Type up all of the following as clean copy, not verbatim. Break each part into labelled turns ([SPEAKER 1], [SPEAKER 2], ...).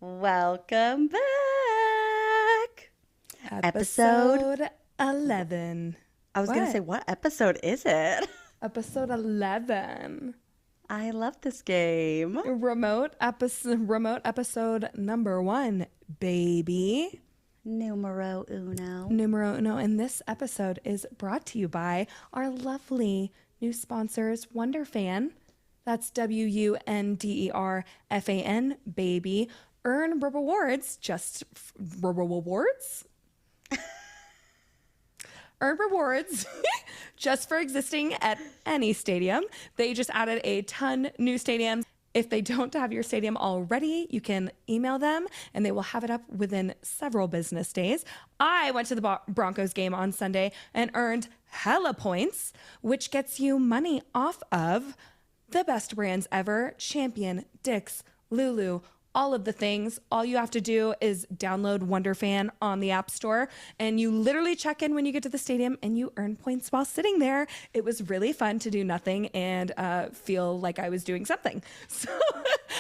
[SPEAKER 1] Welcome back.
[SPEAKER 2] Episode 11.
[SPEAKER 1] I was going to say, what episode is it?
[SPEAKER 2] Episode 11.
[SPEAKER 1] I love this game.
[SPEAKER 2] Remote episode number 1, baby.
[SPEAKER 1] Numero uno.
[SPEAKER 2] Numero uno. And this episode is brought to you by our lovely new sponsors, Wunderfan. That's WUNDERFAN, baby. Earn rewards, Earn rewards just for existing at any stadium. They just added a ton new stadiums. If they don't have your stadium already, you can email them and they will have it up within several business days. I went to the Broncos game on Sunday and earned hella points, which gets you money off of the best brands ever: Champion, Dick's, Lulu, all of the things. All you have to do is download Wunderfan on the App Store, and you literally check in when you get to the stadium and you earn points while sitting there. It was really fun to do nothing and feel like I was doing something. So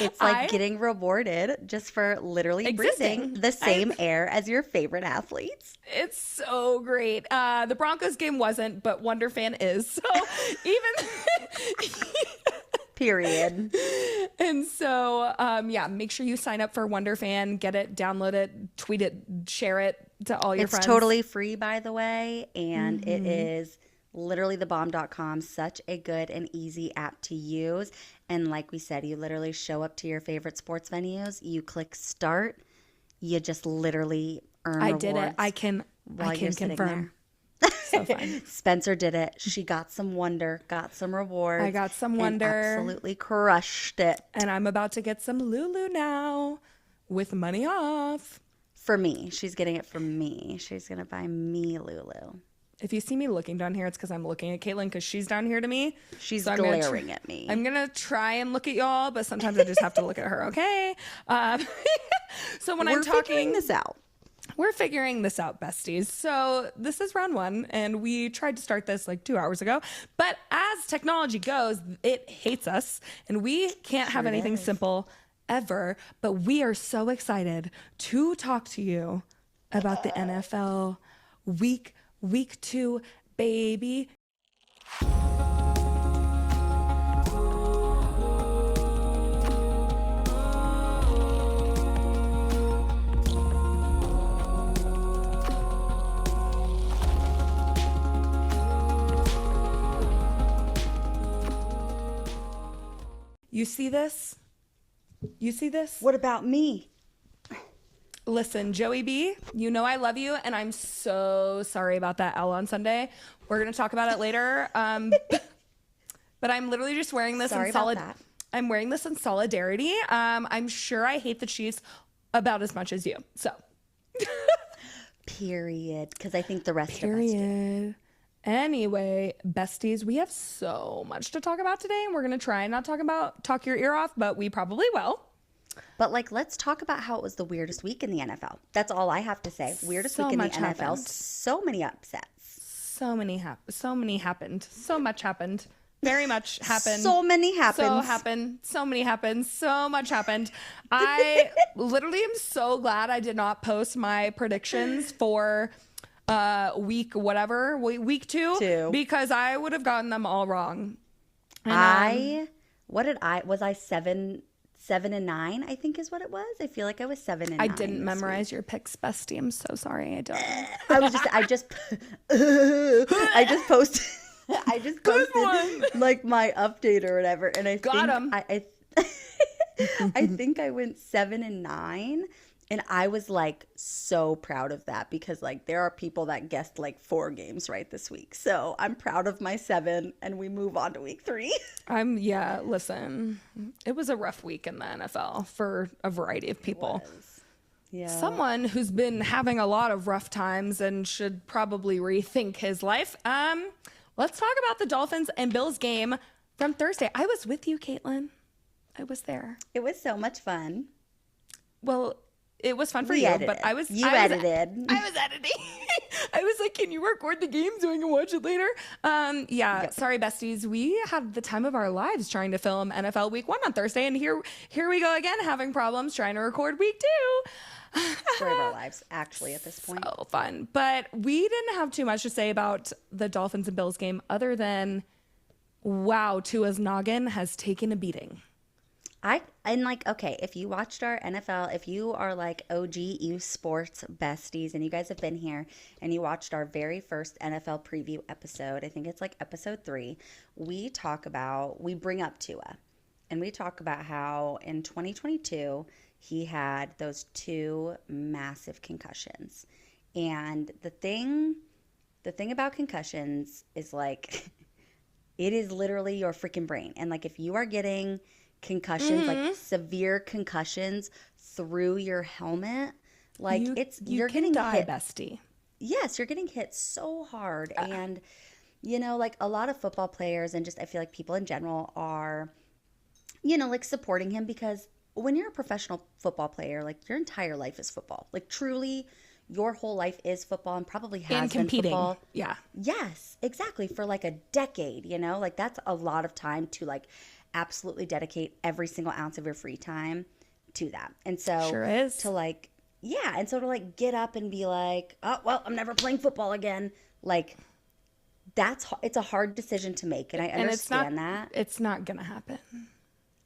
[SPEAKER 1] it's like getting rewarded just for literally breathing the same air as your favorite athletes.
[SPEAKER 2] It's so great. The Broncos game wasn't, but Wunderfan is. So even...
[SPEAKER 1] Period.
[SPEAKER 2] And so, make sure you sign up for Wunderfan, get it, download it, tweet it, share it to all your friends.
[SPEAKER 1] It's totally free, by the way, and it is literally thebomb.com. Such a good and easy app to use. And like we said, you literally show up to your favorite sports venues, you click start, you just literally earn rewards.
[SPEAKER 2] I did it. I can confirm. So fun.
[SPEAKER 1] Spencer did it. She got some Wonder, got some rewards.
[SPEAKER 2] I got some Wonder.
[SPEAKER 1] Absolutely crushed it.
[SPEAKER 2] And I'm about to get some Lulu now with money off.
[SPEAKER 1] For me. She's getting it from me. She's going to buy me Lulu.
[SPEAKER 2] If you see me looking down here, it's because I'm looking at Caitlin because she's down here to me.
[SPEAKER 1] She's glaring at me.
[SPEAKER 2] I'm going to try and look at y'all, but sometimes I just have to look at her, okay? So when I'm talking...
[SPEAKER 1] We're figuring this out.
[SPEAKER 2] We're figuring this out, besties. So this is round 1, and we tried to start this like 2 hours ago. But as technology goes, it hates us, and we can't have anything simple ever. But we are so excited to talk to you about the NFL week 2, baby. You see this? You see this?
[SPEAKER 1] What about me?
[SPEAKER 2] Listen, Joey B, you know I love you, and I'm so sorry about that L on Sunday. We're going to talk about it later. But I'm literally just wearing this I'm wearing this in solidarity. I'm sure I hate the Chiefs about as much as you. So.
[SPEAKER 1] Period. Because I think the rest of us do.
[SPEAKER 2] Anyway, besties, we have so much to talk about today, and we're going to try and not talk your ear off, but we probably will.
[SPEAKER 1] But let's talk about how it was the weirdest week in the NFL. That's all I have to say. Weirdest week in the NFL.
[SPEAKER 2] Happened.
[SPEAKER 1] So many upsets.
[SPEAKER 2] So many happened. So much happened. Very much happened.
[SPEAKER 1] So many happened.
[SPEAKER 2] So many happened. So much happened. I literally am so glad I did not post my predictions for week 2, because I would have gotten them all wrong. And,
[SPEAKER 1] was I 7-9, I think is what it was. I feel like I was 7-9.
[SPEAKER 2] I didn't memorize your picks, bestie. I'm so sorry. I don't.
[SPEAKER 1] I just posted like my update or whatever, and I think I went 7-9. And I was like so proud of that because like there are people that guessed like 4 games right this week. So I'm proud of my 7, and we move on to week 3.
[SPEAKER 2] Listen, it was a rough week in the NFL for a variety of people.
[SPEAKER 1] Yeah.
[SPEAKER 2] Someone who's been having a lot of rough times and should probably rethink his life. Let's talk about the Dolphins and Bills game from Thursday. I was with you, Caitlin. I was there.
[SPEAKER 1] It was so much fun.
[SPEAKER 2] Well, it was fun for
[SPEAKER 1] We
[SPEAKER 2] you,
[SPEAKER 1] edited.
[SPEAKER 2] but I was
[SPEAKER 1] edited.
[SPEAKER 2] I was editing. I was like, can you record the game so I can watch it later? Sorry, besties. We had the time of our lives trying to film NFL Week 1 on Thursday, and here we go again, having problems trying to record Week 2.
[SPEAKER 1] Story of our lives, actually, at this point.
[SPEAKER 2] So fun. But we didn't have too much to say about the Dolphins and Bills game other than, wow, Tua's noggin has taken a beating.
[SPEAKER 1] Okay, if you watched our NFL, if you are like OG U Sports besties and you guys have been here and you watched our very first NFL preview episode, I think it's like episode 3, we bring up Tua and we talk about how in 2022 he had those 2 massive concussions. And the thing about concussions is like, it is literally your freaking brain. And like, if you are getting concussions, like severe concussions through your helmet, like you're getting hit,
[SPEAKER 2] bestie.
[SPEAKER 1] Yes, you're getting hit so hard. And like a lot of football players and just I feel like people in general are like supporting him, because when you're a professional football player, like your entire life is football. Like truly your whole life is football and probably has
[SPEAKER 2] and
[SPEAKER 1] been
[SPEAKER 2] competing.
[SPEAKER 1] Football.
[SPEAKER 2] Yeah.
[SPEAKER 1] Yes, exactly, for like a decade, like that's a lot of time to like absolutely dedicate every single ounce of your free time to that. And so
[SPEAKER 2] sure is.
[SPEAKER 1] to like get up and be like, oh well, I'm never playing football again, like it's a hard decision to make, and I understand that
[SPEAKER 2] it's not gonna happen.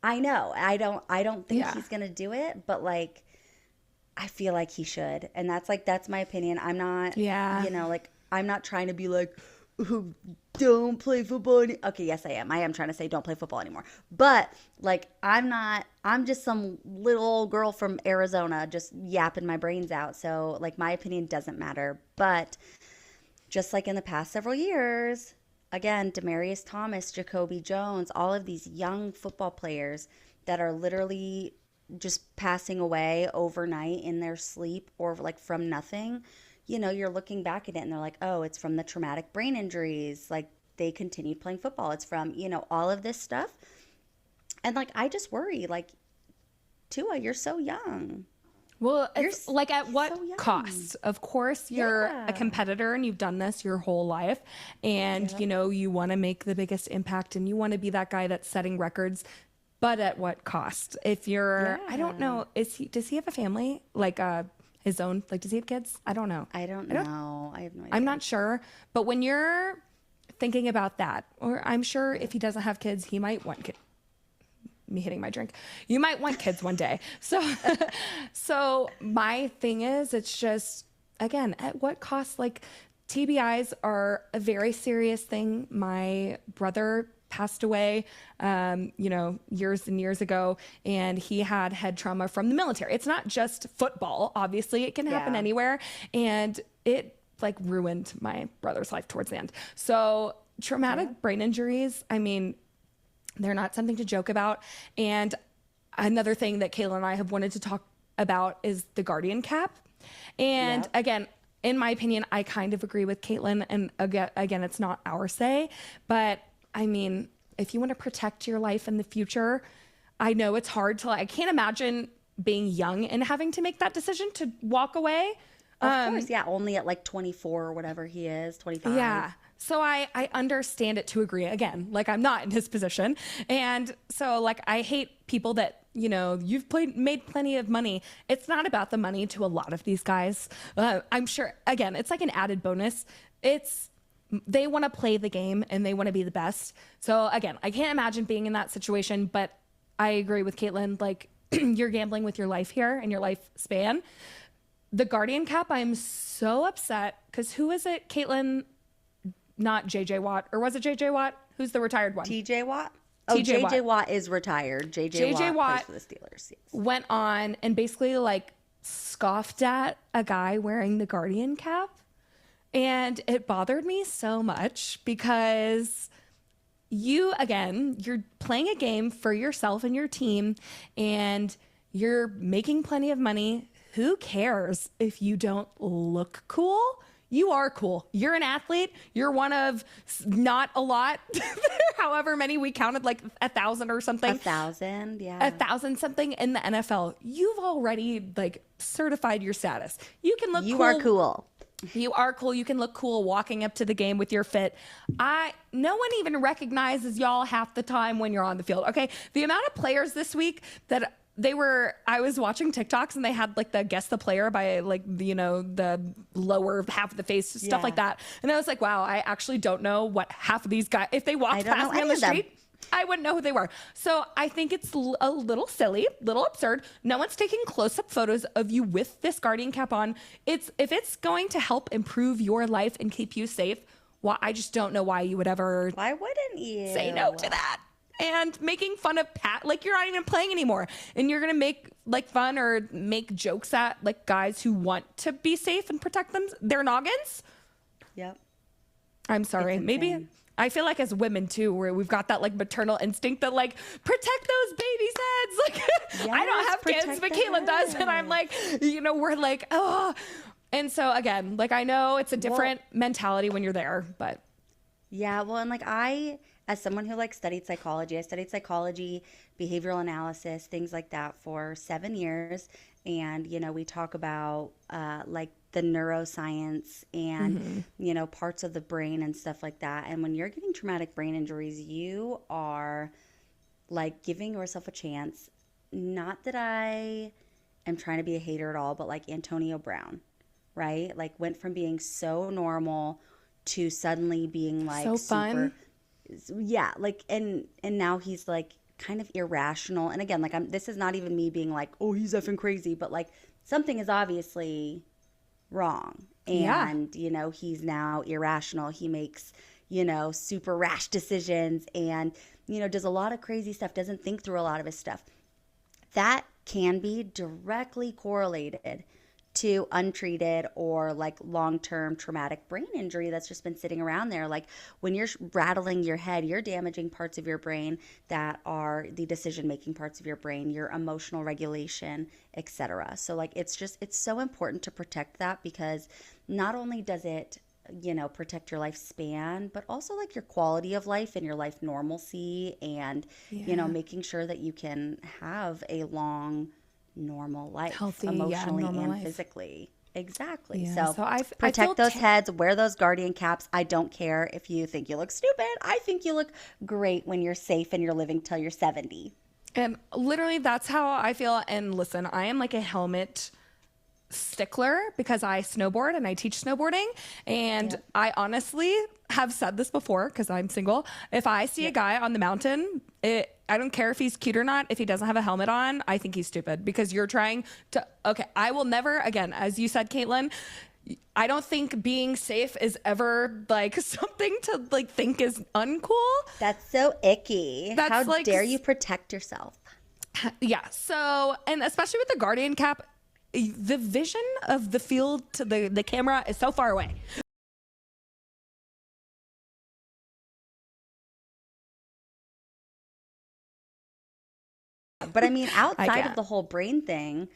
[SPEAKER 1] I know, I don't think he's gonna do it, but like I feel like he should, and that's my opinion. I'm not like I'm not trying to be like, don't play football okay, yes I am trying to say don't play football anymore, but like I'm just some little old girl from Arizona just yapping my brains out, so like my opinion doesn't matter. But just like in the past several years, again, Demaryius Thomas, Jacoby Jones, all of these young football players that are literally just passing away overnight in their sleep or like from nothing. You're looking back at it and they're like, oh, it's from the traumatic brain injuries. Like they continued playing football. It's from, all of this stuff. And like, I just worry, like, Tua, you're so young.
[SPEAKER 2] Well, it's like at what cost? Of course, you're a competitor and you've done this your whole life. And, you want to make the biggest impact and you want to be that guy that's setting records. But at what cost? If you're, I don't know, does he have a family? Like, his own, like, does he have kids? I don't know.
[SPEAKER 1] I don't know. I have no idea.
[SPEAKER 2] I'm not sure. But when you're thinking about that, or I'm sure if he doesn't have kids, he might want kids. Me hitting my drink. You might want kids one day. So my thing is, it's just, again, at what cost? Like, TBIs are a very serious thing. My brother passed away, years and years ago, and he had head trauma from the military. It's not just football, obviously. It can happen anywhere, and it like ruined my brother's life towards the end. So traumatic brain injuries, I mean, they're not something to joke about. And another thing that Kayla and I have wanted to talk about is the Guardian cap. And again, in my opinion, I kind of agree with Caitlin. And again, it's not our say, but I mean, if you want to protect your life in the future, I know it's hard to, I can't imagine being young and having to make that decision to walk away.
[SPEAKER 1] Of course, only at like 24 or whatever he is, 25.
[SPEAKER 2] Yeah. So I understand it to agree. Again, like I'm not in his position. And so like I hate people that, you've made plenty of money. It's not about the money to a lot of these guys. I'm sure, again, it's like an added bonus. They want to play the game and they want to be the best. So again, I can't imagine being in that situation, but I agree with Caitlin. Like you're gambling with your life here and your lifespan. The Guardian cap, I'm so upset because who is it? Caitlin, not JJ Watt, or was it JJ Watt? Who's the retired one?
[SPEAKER 1] TJ Watt? Oh, JJ Watt is retired. JJ Watt plays for the Steelers. Yes.
[SPEAKER 2] Went on and basically like scoffed at a guy wearing the Guardian cap. And it bothered me so much because you're playing a game for yourself and your team and you're making plenty of money. Who cares if you don't look cool? you are cool. You're an athlete. You're one of not a lot, however many we counted, like 1,000 or something.
[SPEAKER 1] 1,000, yeah.
[SPEAKER 2] 1,000 something in the NFL. You've already like certified your status. You can look cool.
[SPEAKER 1] You are cool.
[SPEAKER 2] You are cool. You can look cool walking up to the game with your fit. No one even recognizes y'all half the time when you're on the field. Okay. The amount of players this week that I was watching TikToks and they had like the guess the player by like, you know, the lower half of the face, stuff like that. And I was like, wow, I actually don't know what half of these guys, if they walked past me on the street, I wouldn't know who they were. So I think it's a little silly, little absurd. No one's taking close-up photos of you with this Guardian cap on. If it's going to help improve your life and keep you safe, well, I just don't know why you would ever.
[SPEAKER 1] Why wouldn't you
[SPEAKER 2] say no to that? And making fun of Pat, like you're not even playing anymore, and you're gonna make like fun or make jokes at like guys who want to be safe and protect their noggins.
[SPEAKER 1] Yep.
[SPEAKER 2] I'm sorry. Maybe I feel like as women too, where we've got that like maternal instinct that like protect those babies' heads. Like yes, I don't have kids, but Caitlin does, and I'm like, you know, we're like, oh. And so again, like I know it's a different mentality when you're there, but
[SPEAKER 1] yeah, well, and like as someone who like studied psychology, I studied psychology, behavioral analysis, things like that for 7 years. And, you know, we talk about like the neuroscience and, you know, parts of the brain and stuff like that. And when you're getting traumatic brain injuries, you are like giving yourself a chance. Not that I am trying to be a hater at all, but like Antonio Brown, right? Like went from being so normal to suddenly being like
[SPEAKER 2] so
[SPEAKER 1] super
[SPEAKER 2] fun.
[SPEAKER 1] Yeah, like and now he's like kind of irrational. And again, like this is not even me being like, oh, he's effing crazy, but like something is obviously wrong. And you know, he's now irrational. He makes, you know, super rash decisions and, you know, does a lot of crazy stuff, doesn't think through a lot of his stuff. That can be directly correlated to untreated or like long-term traumatic brain injury that's just been sitting around there. Like when you're rattling your head, you're damaging parts of your brain that are the decision-making parts of your brain, your emotional regulation, etc. So like it's so important to protect that, because not only does it, you know, protect your lifespan, but also like your quality of life and your life normalcy and, you know, making sure that you can have a long, normal life,
[SPEAKER 2] healthy,
[SPEAKER 1] emotionally and
[SPEAKER 2] life.
[SPEAKER 1] Physically. Exactly.
[SPEAKER 2] Yeah,
[SPEAKER 1] So
[SPEAKER 2] I
[SPEAKER 1] protect those heads, wear those Guardian caps. I don't care if you think you look stupid. I think you look great when you're safe and you're living till you're 70.
[SPEAKER 2] And literally that's how I feel. And listen, I am like a helmet stickler because I snowboard and I teach snowboarding. And I honestly have said this before because I'm single. If I see a guy on the mountain, I don't care if he's cute or not. If he doesn't have a helmet on, I think he's stupid, because you're trying to, okay, I will never, again, as you said, Caitlin, I don't think being safe is ever like something to like think is uncool.
[SPEAKER 1] That's so icky.
[SPEAKER 2] That's
[SPEAKER 1] How
[SPEAKER 2] like,
[SPEAKER 1] dare you protect yourself?
[SPEAKER 2] Yeah. So, and especially with the Guardian cap, the vision of the field to the camera is so far away.
[SPEAKER 1] But I mean, outside of the whole brain thing,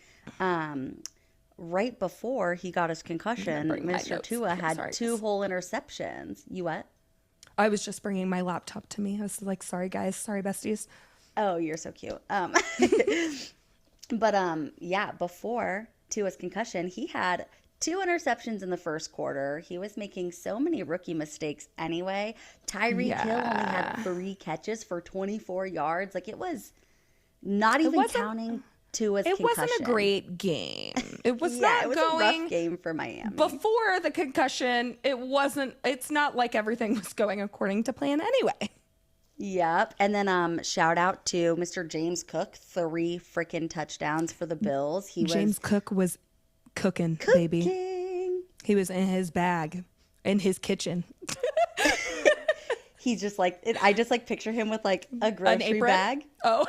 [SPEAKER 1] right before he got his concussion, Mr. Tua had 2 whole interceptions. You what?
[SPEAKER 2] I was just bringing my laptop to me. I was like, sorry guys, sorry besties.
[SPEAKER 1] Oh, you're so cute. But yeah, before Tua's concussion, he had 2 interceptions in the first quarter. He was making so many rookie mistakes anyway. Tyreek Hill only had 3 catches for 24 yards. Like it was not even counting Tua's concussion.
[SPEAKER 2] It wasn't a great game. It was not
[SPEAKER 1] it was
[SPEAKER 2] going
[SPEAKER 1] a rough game for Miami.
[SPEAKER 2] Before the concussion, it's not like everything was going according to plan anyway.
[SPEAKER 1] Yep. And then shout out to Mr. James Cook, 3 freaking touchdowns for the Bills.
[SPEAKER 2] James Cook was cooking, baby. He was in his bag, in his kitchen.
[SPEAKER 1] He's just like, I just like picture him with like a grocery bag.
[SPEAKER 2] Oh.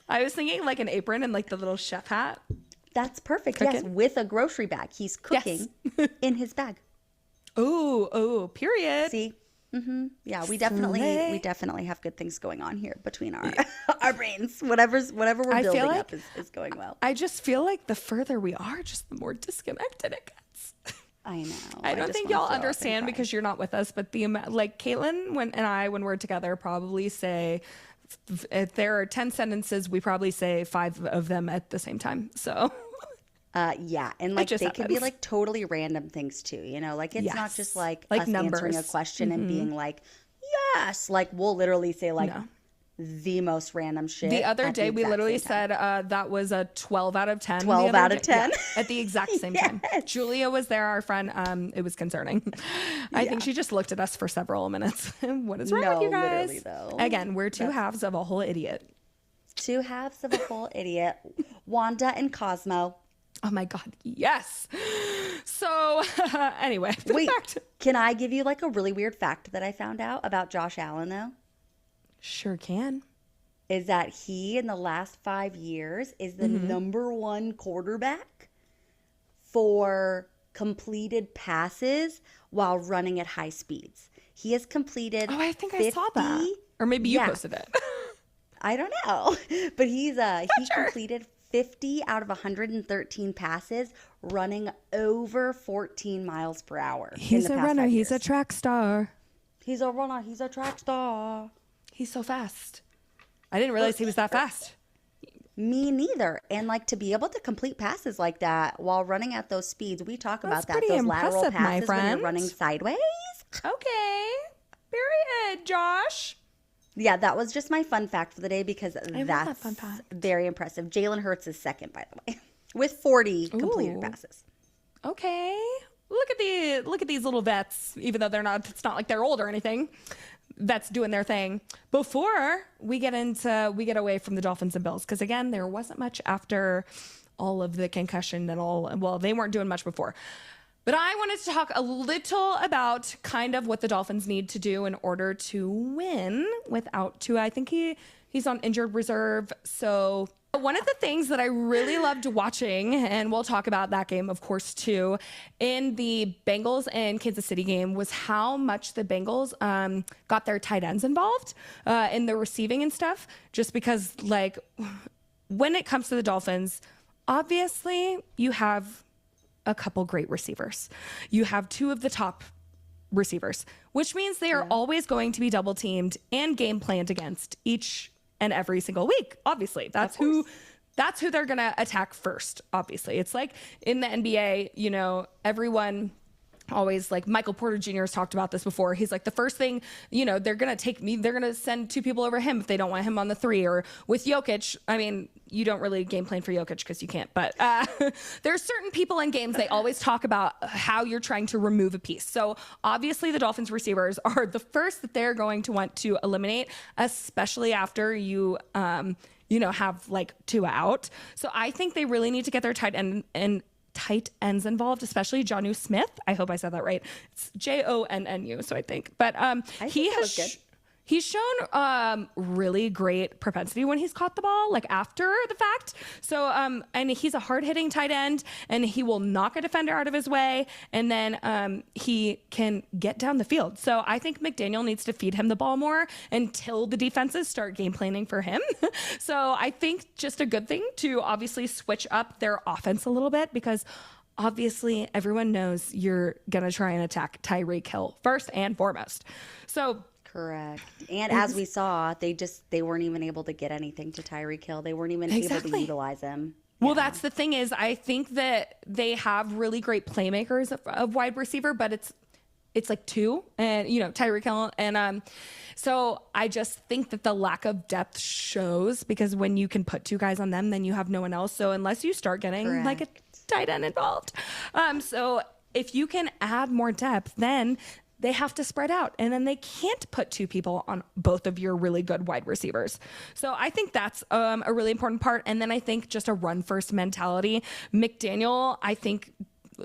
[SPEAKER 2] I was thinking like an apron and like the little chef hat.
[SPEAKER 1] That's perfect. Cooking. Yes, with a grocery bag. He's cooking in his bag.
[SPEAKER 2] Oh, period.
[SPEAKER 1] See? Mm-hmm. Yeah, we definitely have good things going on here between our brains. Whatever we're building up is going well.
[SPEAKER 2] I just feel like the further we are, just the more disconnected it gets.
[SPEAKER 1] I know.
[SPEAKER 2] I don't
[SPEAKER 1] just
[SPEAKER 2] think
[SPEAKER 1] wanna
[SPEAKER 2] y'all
[SPEAKER 1] throw up and
[SPEAKER 2] understand
[SPEAKER 1] cry.
[SPEAKER 2] because you're not with us, but like Caitlin when we're together, probably say, if there are 10 sentences, we probably say 5 of them at the same time. So
[SPEAKER 1] Yeah, and like
[SPEAKER 2] just
[SPEAKER 1] they can be
[SPEAKER 2] happens.
[SPEAKER 1] like totally random things too, you know? Like it's not
[SPEAKER 2] Yes.
[SPEAKER 1] just like
[SPEAKER 2] Like
[SPEAKER 1] us answering a
[SPEAKER 2] numbers.
[SPEAKER 1] question and being like, yes. Like we'll literally say like
[SPEAKER 2] No.
[SPEAKER 1] the most random shit.
[SPEAKER 2] The other
[SPEAKER 1] at the
[SPEAKER 2] day, we
[SPEAKER 1] exact
[SPEAKER 2] literally
[SPEAKER 1] same time.
[SPEAKER 2] said that was a 12 out of 10.
[SPEAKER 1] 12
[SPEAKER 2] the other
[SPEAKER 1] out of
[SPEAKER 2] day.
[SPEAKER 1] 10.
[SPEAKER 2] Yeah, at the exact same time. Julia was there, our friend. It was concerning. I think she just looked at us for several minutes. What is wrong with you guys?
[SPEAKER 1] literally though.
[SPEAKER 2] Again, we're two halves of a whole idiot.
[SPEAKER 1] Two halves of a whole idiot. Wanda and Cosmo.
[SPEAKER 2] Oh my God, yes. So anyway,
[SPEAKER 1] Wait, can I give you like a really weird fact that I found out about Josh Allen though?
[SPEAKER 2] Sure can.
[SPEAKER 1] Is that he in the last 5 years is the number one quarterback for completed passes while running at high speeds. He has completed
[SPEAKER 2] Oh, I think I saw that. Or maybe you posted it.
[SPEAKER 1] I don't know. But he
[SPEAKER 2] Sure.
[SPEAKER 1] completed 50 out of 113 passes running over 14 miles per hour.
[SPEAKER 2] He's
[SPEAKER 1] in the
[SPEAKER 2] a
[SPEAKER 1] past
[SPEAKER 2] runner.
[SPEAKER 1] 5
[SPEAKER 2] He's a
[SPEAKER 1] years.
[SPEAKER 2] track star.
[SPEAKER 1] He's a runner. He's a track star.
[SPEAKER 2] He's so fast. I didn't realize he was that fast.
[SPEAKER 1] Me neither. And like to be able to complete passes like that while running at those speeds, we talk
[SPEAKER 2] That's
[SPEAKER 1] about that.
[SPEAKER 2] pretty
[SPEAKER 1] Those lateral
[SPEAKER 2] impressive, my
[SPEAKER 1] passes when you're
[SPEAKER 2] friend.
[SPEAKER 1] running sideways.
[SPEAKER 2] Okay. Period, Josh.
[SPEAKER 1] Yeah, that was just my fun fact for the day because
[SPEAKER 2] love that
[SPEAKER 1] that's
[SPEAKER 2] fun fact.
[SPEAKER 1] very impressive. Jalen Hurts is second, by the way, with 40 completed
[SPEAKER 2] Ooh.
[SPEAKER 1] passes.
[SPEAKER 2] Okay. Look at these little vets, even though it's not like they're old or anything. Vets doing their thing. Before we get away from the Dolphins and Bills, because again, there wasn't much after all of the concussion and all. Well, they weren't doing much before. But I wanted to talk a little about kind of what the Dolphins need to do in order to win without Tua. I think he's on injured reserve. So one of the things that I really loved watching, and we'll talk about that game, of course, too, in the Bengals and Kansas City game was how much the Bengals got their tight ends involved in the receiving and stuff. Just because, like, when it comes to the Dolphins, obviously you have a couple great receivers. You have 2 of the top receivers, which means they are always going to be double teamed and game planned against each and every single week. Obviously, that's who they're going to attack first. Obviously, it's like in the NBA, you know, everyone always, like Michael Porter Jr. has talked about this before. He's like, the first thing, you know, they're going to send 2 people over him if they don't want him on the 3. Or with Jokic, I mean, you don't really game plan for Jokic because you can't, but there's certain people in games, they always talk about how you're trying to remove a piece. So obviously the Dolphins receivers are the first that they're going to want to eliminate, especially after you have like 2 out. So I think they really need to get their tight ends involved, especially Jonnu Smith. I hope I said that right. It's Jonnu. So I think, but he's shown really great propensity when he's caught the ball, like after the fact. So, and he's a hard-hitting tight end, and he will knock a defender out of his way, and then he can get down the field. So I think McDaniel needs to feed him the ball more until the defenses start game planning for him. So I think just a good thing to obviously switch up their offense a little bit, because obviously everyone knows you're going to try and attack Tyreek Hill first and foremost. So
[SPEAKER 1] Correct. And as we saw, they weren't even able to get anything to Tyreek Hill. They weren't even able to utilize him.
[SPEAKER 2] Well, that's the thing is, I think that they have really great playmakers of wide receiver, but it's like 2, and Tyreek Hill, and so I just think that the lack of depth shows, because when you can put 2 guys on them, then you have no one else. So unless you start getting like a tight end involved, so if you can add more depth, then they have to spread out, and then they can't put 2 people on both of your really good wide receivers. So I think that's a really important part. And then I think just a run first mentality. McDaniel, I think,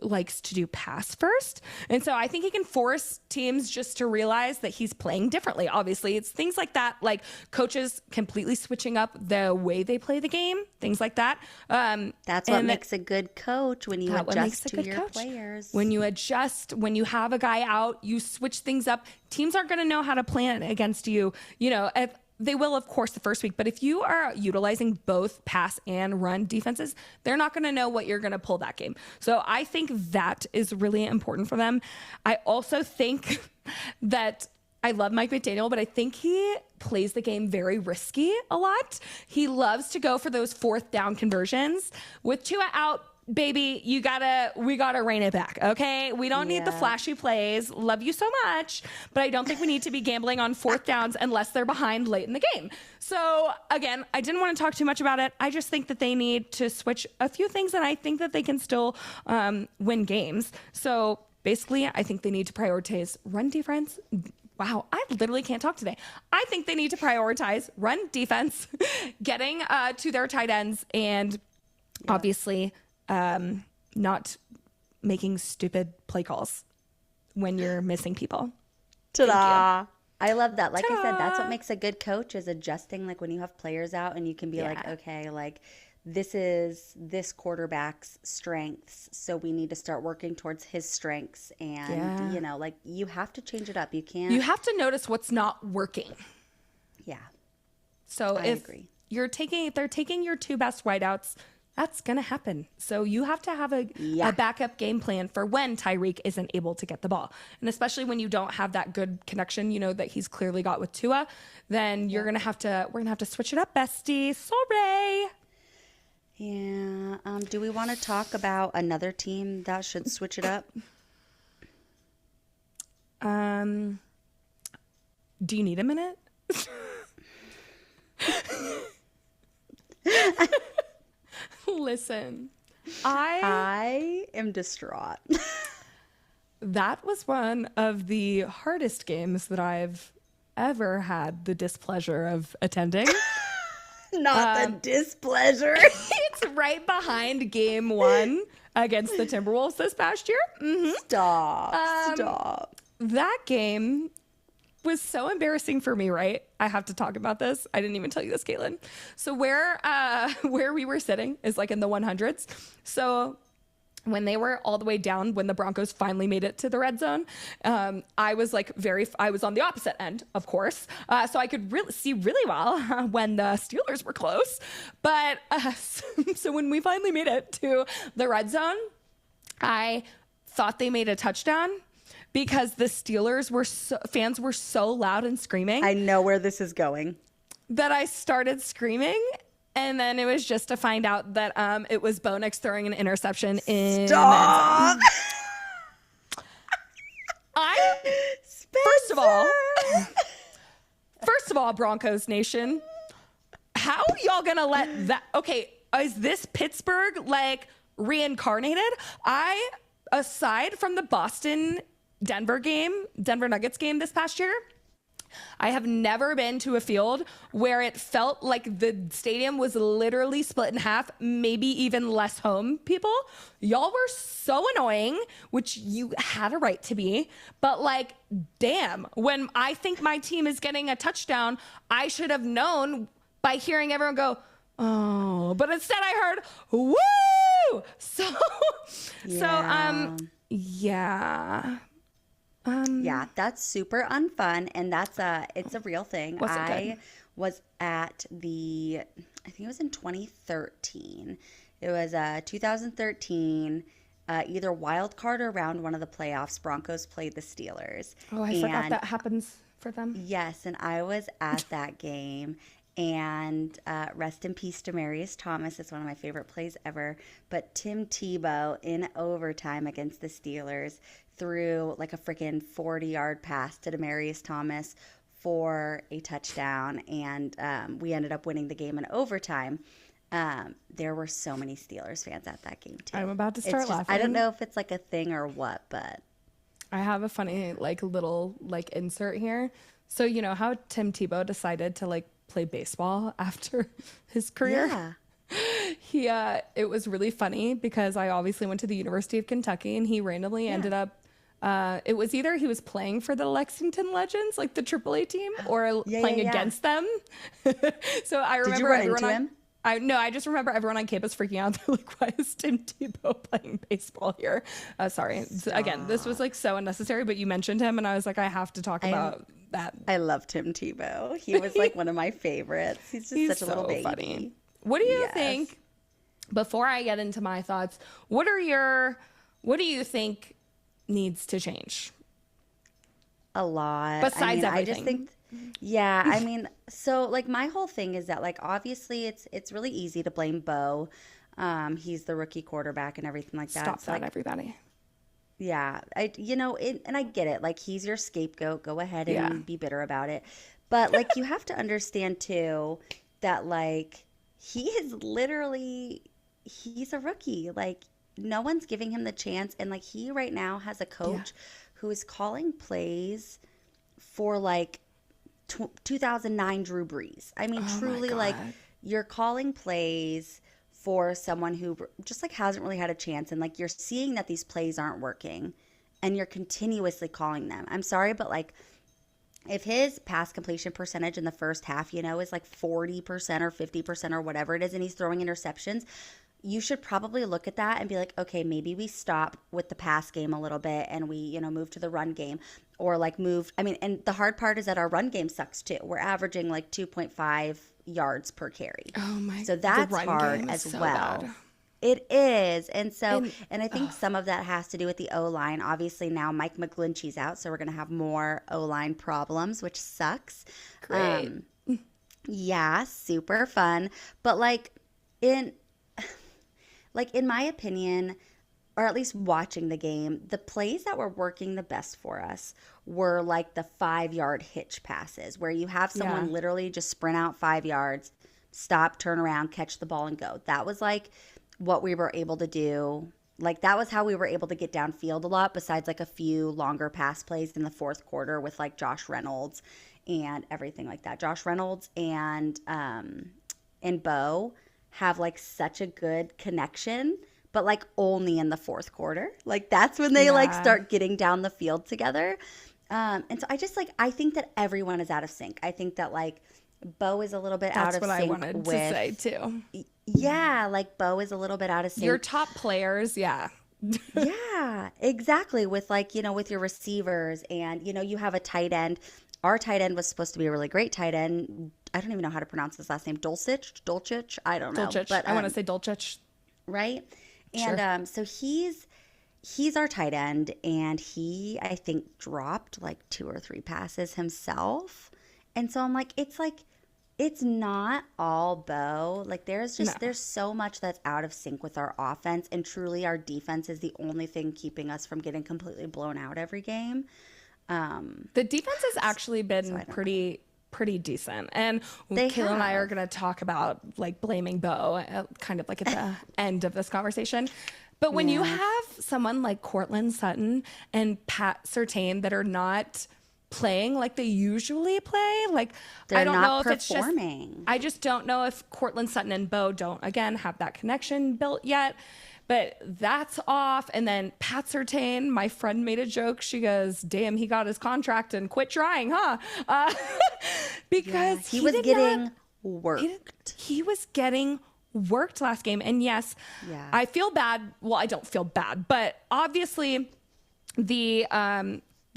[SPEAKER 2] likes to do pass first. And so I think he can force teams just to realize that he's playing differently. Obviously, it's things like that, like coaches completely switching up the way they play the game, things like that.
[SPEAKER 1] That's what makes a good coach, when you adjust to your players.
[SPEAKER 2] When you adjust, when you have a guy out, you switch things up. Teams aren't going to know how to plan against you. they will, of course, the first week. But if you are utilizing both pass and run defenses, they're not going to know what you're going to pull that game. So I think that is really important for them. I also think that I love Mike McDaniel, but I think he plays the game very risky a lot. He loves to go for those fourth down conversions. With Tua out, baby, we gotta rein it back, okay? We don't need the flashy plays. Love you so much, but I don't think we need to be gambling on fourth downs unless they're behind late in the game. So again, I didn't want to talk too much about it. I just think that they need to switch a few things, and I think that they can still win games. So basically, I think they need to prioritize run defense. Wow, I literally can't talk today. I think they need to prioritize run defense, getting to their tight ends, and obviously not making stupid play calls when you're missing people.
[SPEAKER 1] Ta-da! I love that. Like I said, that's what makes a good coach, is adjusting. Like when you have players out and you can be like, okay, like this is this quarterback's strengths, so we need to start working towards his strengths. And you know, like you have to change it up. You have
[SPEAKER 2] to notice what's not working.
[SPEAKER 1] Yeah.
[SPEAKER 2] So I agree. If they're taking your two best wideouts, that's going to happen. So you have to have a backup game plan for when Tyreek isn't able to get the ball. And especially when you don't have that good connection, you know, that he's clearly got with Tua, then we're going to have to switch it up, bestie. Sorry.
[SPEAKER 1] Yeah. Do we want to talk about another team that should switch it up?
[SPEAKER 2] Do you need a minute? Listen,
[SPEAKER 1] I am distraught.
[SPEAKER 2] That was one of the hardest games that I've ever had the displeasure of attending.
[SPEAKER 1] Not the displeasure.
[SPEAKER 2] It's right behind game 1 against the Timberwolves this past year. Mm-hmm.
[SPEAKER 1] Stop.
[SPEAKER 2] That game was so embarrassing for me, right? I have to talk about this. I didn't even tell you this, Caitlin. So where we were sitting is like in the 100s. So when they were all the way down, when the Broncos finally made it to the red zone, I was on the opposite end, of course. So I could see really well when the Steelers were close. But so when we finally made it to the red zone, I thought they made a touchdown, because the Steelers fans were so loud and screaming.
[SPEAKER 1] I know where this is going.
[SPEAKER 2] That I started screaming, and then it was just to find out that it was Bo Nix throwing an interception in.
[SPEAKER 1] Stop!
[SPEAKER 2] First of all, Broncos Nation, how y'all gonna let that? Okay, is this Pittsburgh like reincarnated? Aside from the Denver Nuggets game this past year, I have never been to a field where it felt like the stadium was literally split in half, maybe even less home people. Y'all were so annoying, which you had a right to be. But like, damn, when I think my team is getting a touchdown, I should have known by hearing everyone go, oh, but instead I heard, woo!
[SPEAKER 1] Yeah, that's super unfun, and it's a real thing. I was at I think it was in 2013. It was 2013, either wild card or round one of the playoffs. Broncos played the Steelers.
[SPEAKER 2] Oh, I forgot that happens for them.
[SPEAKER 1] Yes, and I was at that game. And rest in peace to Demarius Thomas. It's one of my favorite plays ever. But Tim Tebow in overtime against the Steelers threw like a freaking 40-yard pass to Demarius Thomas for a touchdown. And we ended up winning the game in overtime. There were so many Steelers fans at that game, too.
[SPEAKER 2] I'm about to start laughing.
[SPEAKER 1] I don't know if it's like a thing or what, but
[SPEAKER 2] I have a funny little insert here. So you know how Tim Tebow decided to play baseball after his career? Yeah. It was really funny because I obviously went to the University of Kentucky, and he randomly ended up it was either he was playing for the Lexington Legends, like the AAA team, or playing against them. So I remember
[SPEAKER 1] Did you run into him?
[SPEAKER 2] I just remember everyone on campus freaking out. They're like, why is Tim Tebow playing baseball here? Sorry. Again, this was so unnecessary, but you mentioned him, and I was like, I have to talk about that.
[SPEAKER 1] I love Tim Tebow. He was like one of my favorites. He's just such a little baby.
[SPEAKER 2] Funny. What do you think, before I get into my thoughts, what do you think needs to change?
[SPEAKER 1] A lot.
[SPEAKER 2] Besides everything.
[SPEAKER 1] I just think, yeah, I mean, so like my whole thing is that like obviously it's really easy to blame Bo. He's the rookie quarterback and everything like that.
[SPEAKER 2] Stop
[SPEAKER 1] so,
[SPEAKER 2] that,
[SPEAKER 1] like,
[SPEAKER 2] everybody.
[SPEAKER 1] Yeah, and I get it. Like, he's your scapegoat. Go ahead and be bitter about it. But like, you have to understand too that like he's a rookie. Like, no one's giving him the chance, and like he right now has a coach who is calling plays for like 2009 Drew Brees. I mean, truly, like, you're calling plays for someone who just like hasn't really had a chance, and like you're seeing that these plays aren't working and you're continuously calling them. I'm sorry, but like if his pass completion percentage in the first half, is like 40% or 50% or whatever it is, and he's throwing interceptions, you should probably look at that and be like, okay, maybe we stop with the pass game a little bit and we, move to the run game, or like and the hard part is that our run game sucks too. We're averaging like 2.5 yards per carry.
[SPEAKER 2] Oh my!
[SPEAKER 1] So that's hard as well. Bad. It is. And so, and I think some of that has to do with the O-line. Obviously now Mike McGlinchey's out, so we're going to have more O-line problems, which sucks.
[SPEAKER 2] Great.
[SPEAKER 1] Yeah, super fun. But like in my opinion, or at least watching the game, the plays that were working the best for us were like the 5-yard hitch passes, where you have someone literally just sprint out 5 yards, stop, turn around, catch the ball, and go. That was like what we were able to do. Like, that was how we were able to get downfield a lot, besides like a few longer pass plays in the fourth quarter with like Josh Reynolds and everything like that. Josh Reynolds and Bo have like such a good connection, but like only in the fourth quarter. Like, that's when they like start getting down the field together. And so I think that everyone is out of sync. I think that like Bo is a little bit out of sync.
[SPEAKER 2] That's what I wanted to say too.
[SPEAKER 1] Yeah, like Bo is a little bit out of sync.
[SPEAKER 2] Your top players, yeah.
[SPEAKER 1] Yeah, exactly. With like, with your receivers, and, you have a tight end. Our tight end was supposed to be a really great tight end. I don't even know how to pronounce his last name. Dulcich? I don't know.
[SPEAKER 2] Dulcich.
[SPEAKER 1] But
[SPEAKER 2] I want to say Dulcich.
[SPEAKER 1] Right?
[SPEAKER 2] Sure.
[SPEAKER 1] And so he's our tight end, and he, I think, dropped like 2 or 3 passes himself. And so I'm like, it's not all Bo. Like, there's so much that's out of sync with our offense, and truly our defense is the only thing keeping us from getting completely blown out every game.
[SPEAKER 2] The defense has actually been pretty decent, and Kayla and I are going to talk about like blaming Bo kind of like at the end of this conversation. But when you have someone like Courtland Sutton and Pat Surtain that are not playing like they usually play, like,
[SPEAKER 1] they're
[SPEAKER 2] I don't know if
[SPEAKER 1] performing.
[SPEAKER 2] it's just, I just don't know if Courtland Sutton and Bo don't again have that connection built yet. But that's off. And then Pat Surtain, my friend made a joke. She goes, damn, he got his contract and quit trying, huh? Because
[SPEAKER 1] he was getting worked.
[SPEAKER 2] He was getting worked last game. And yes, I feel bad. Well, I don't feel bad. But obviously, the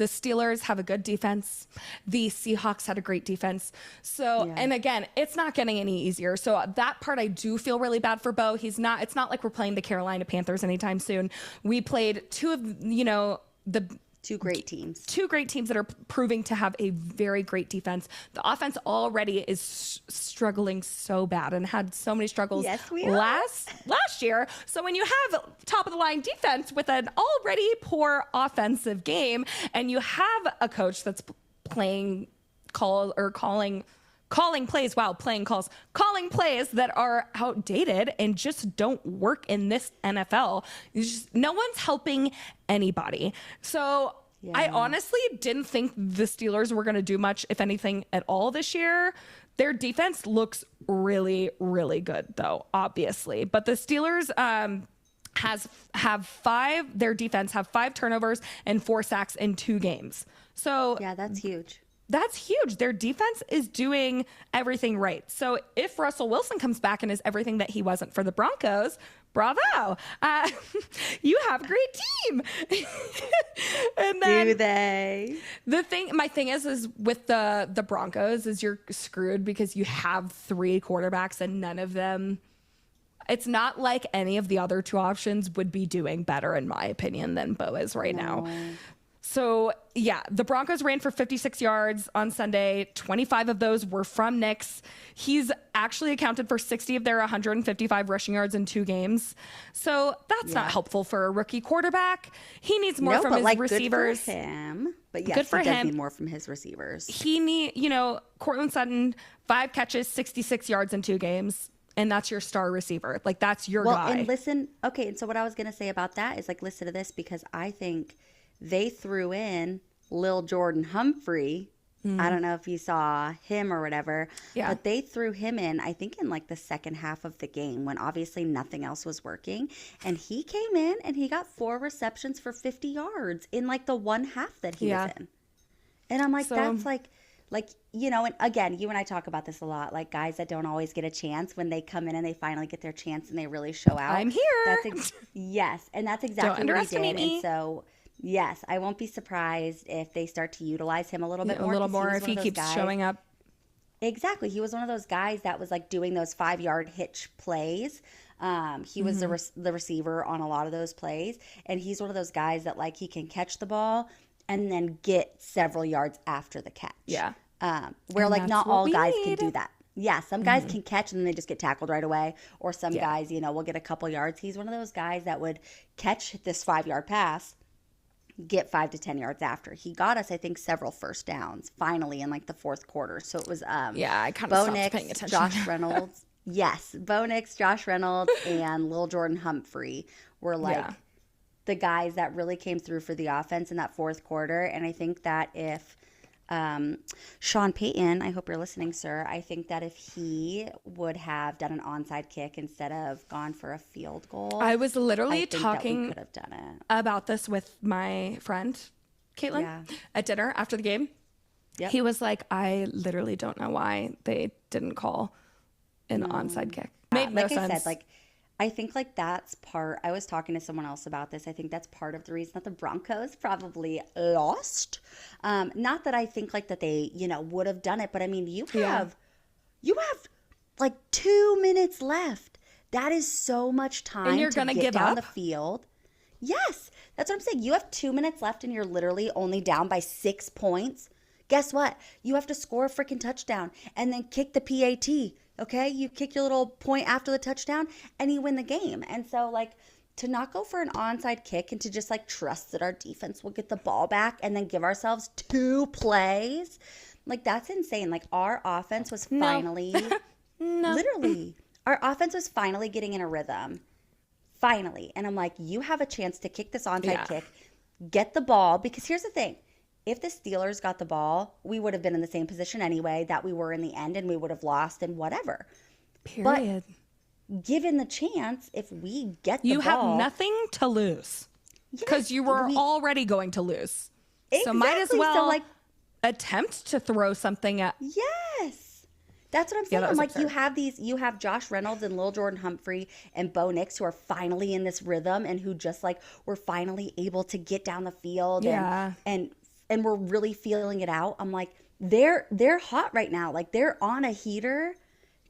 [SPEAKER 2] Steelers have a good defense. The Seahawks had a great defense. So, and again, it's not getting any easier. So that part, I do feel really bad for Bo. It's not like we're playing the Carolina Panthers anytime soon. We played two of, the
[SPEAKER 1] two great teams.
[SPEAKER 2] Two great teams that are proving to have a very great defense. The offense already is struggling so bad and had so many struggles last year. So when you have top of the line defense with an already poor offensive game, and you have a coach that's calling plays that are outdated and just don't work in this NFL. No one's helping anybody. So I honestly didn't think the Steelers were going to do much, if anything at all this year. Their defense looks really, really good though, obviously. But the Steelers their defense have 5 turnovers and 4 sacks in 2 games. So
[SPEAKER 1] yeah, that's huge.
[SPEAKER 2] That's huge. Their defense is doing everything right. So if Russell Wilson comes back and is everything that he wasn't for the Broncos, Bravo. You have a great team. And then
[SPEAKER 1] Do they?
[SPEAKER 2] my thing is with the Broncos is you're screwed because you have 3 quarterbacks and none of them. It's not like any of the other 2 options would be doing better, in my opinion, than Bo is right now. So, yeah, the Broncos ran for 56 yards on Sunday. 25 of those were from Nix. He's actually accounted for 60 of their 155 rushing yards in 2 games. So that's not helpful for a rookie quarterback. He needs more from his receivers.
[SPEAKER 1] Good for him. But yes,
[SPEAKER 2] good for
[SPEAKER 1] he does
[SPEAKER 2] him.
[SPEAKER 1] need more from his receivers.
[SPEAKER 2] He Cortland Sutton, 5 catches, 66 yards in 2 games. And that's your star receiver. Like, that's your guy.
[SPEAKER 1] And listen, okay, and so what I was going to say about that is, like, listen to this, because I think they threw in Lil Jordan Humphrey. I don't know if you saw him or whatever. Yeah. But they threw him in, I think, in, like, the second half of the game when obviously nothing else was working. And he came in and he got 4 receptions for 50 yards in, like, the one half that he was in. And I'm like, that's, like, and again, you and I talk about this a lot, like guys that don't always get a chance, when they come in and they finally get their chance and they really show out.
[SPEAKER 2] I'm here.
[SPEAKER 1] Yes, and that's exactly what he did. And so, yes, I won't be surprised if they start to utilize him a little bit more. A little more
[SPEAKER 2] if he keeps showing up.
[SPEAKER 1] Exactly. He was one of those guys that was like doing those 5-yard hitch plays. He was the receiver on a lot of those plays. And he's one of those guys that, like, he can catch the ball and then get several yards after the catch.
[SPEAKER 2] Yeah.
[SPEAKER 1] Where, like, not all guys can do that. Yeah, some guys can catch and then they just get tackled right away. Or some guys, will get a couple yards. He's one of those guys that would catch this 5-yard pass, get 5 to 10 yards after. He got us, I think, several first downs finally in, like, the fourth quarter. So it was
[SPEAKER 2] I kind of stopped paying attention.
[SPEAKER 1] Josh Reynolds. Yes, Bo Nix, Josh Reynolds, and Lil Jordan Humphrey were, like, the guys that really came through for the offense in that fourth quarter. And I think that if Sean Payton, I hope you're listening, sir, I think that if he would have done an onside kick instead of gone for a field goal,
[SPEAKER 2] I was literally
[SPEAKER 1] talking could have done it.
[SPEAKER 2] About this with my friend Caitlin at dinner after the game. Yep. He was like, I literally don't know why they didn't call an onside kick. Made no sense. I said,
[SPEAKER 1] like, I think, like, that's part. I was talking to someone else about this. I think that's part of the reason that the Broncos probably lost. Not that I think, like, that they, would have done it, but I mean, you have like 2 minutes left. That is so much time.
[SPEAKER 2] And you're gonna get
[SPEAKER 1] down
[SPEAKER 2] up
[SPEAKER 1] the field. Yes, that's what I'm saying. You have 2 minutes left, and you're literally only down by 6 points. Guess what? You have to score a freaking touchdown and then kick the PAT. Okay, you kick your little point after the touchdown and you win the game. And so, like, to not go for an onside kick and to just, like, trust that our defense will get the ball back and then give ourselves 2 plays, like, that's insane. Like, our offense was finally, literally, our offense was finally getting in a rhythm. Finally. And I'm like, you have a chance to kick this onside kick, get the ball, because here's the thing. If the Steelers got the ball, we would have been in the same position anyway that we were in the end, and we would have lost and whatever.
[SPEAKER 2] Period.
[SPEAKER 1] But given the chance, if we get the
[SPEAKER 2] ball...
[SPEAKER 1] You
[SPEAKER 2] have nothing to lose. Because you were already going to lose. Exactly. So might as well attempt to throw something at...
[SPEAKER 1] Yes. That's what I'm saying. I'm like, you have Josh Reynolds and Lil Jordan Humphrey and Bo Nix who are finally in this rhythm and who just, like, were finally able to get down the field and we're really feeling it out. I'm like, they're hot right now. Like, they're on a heater.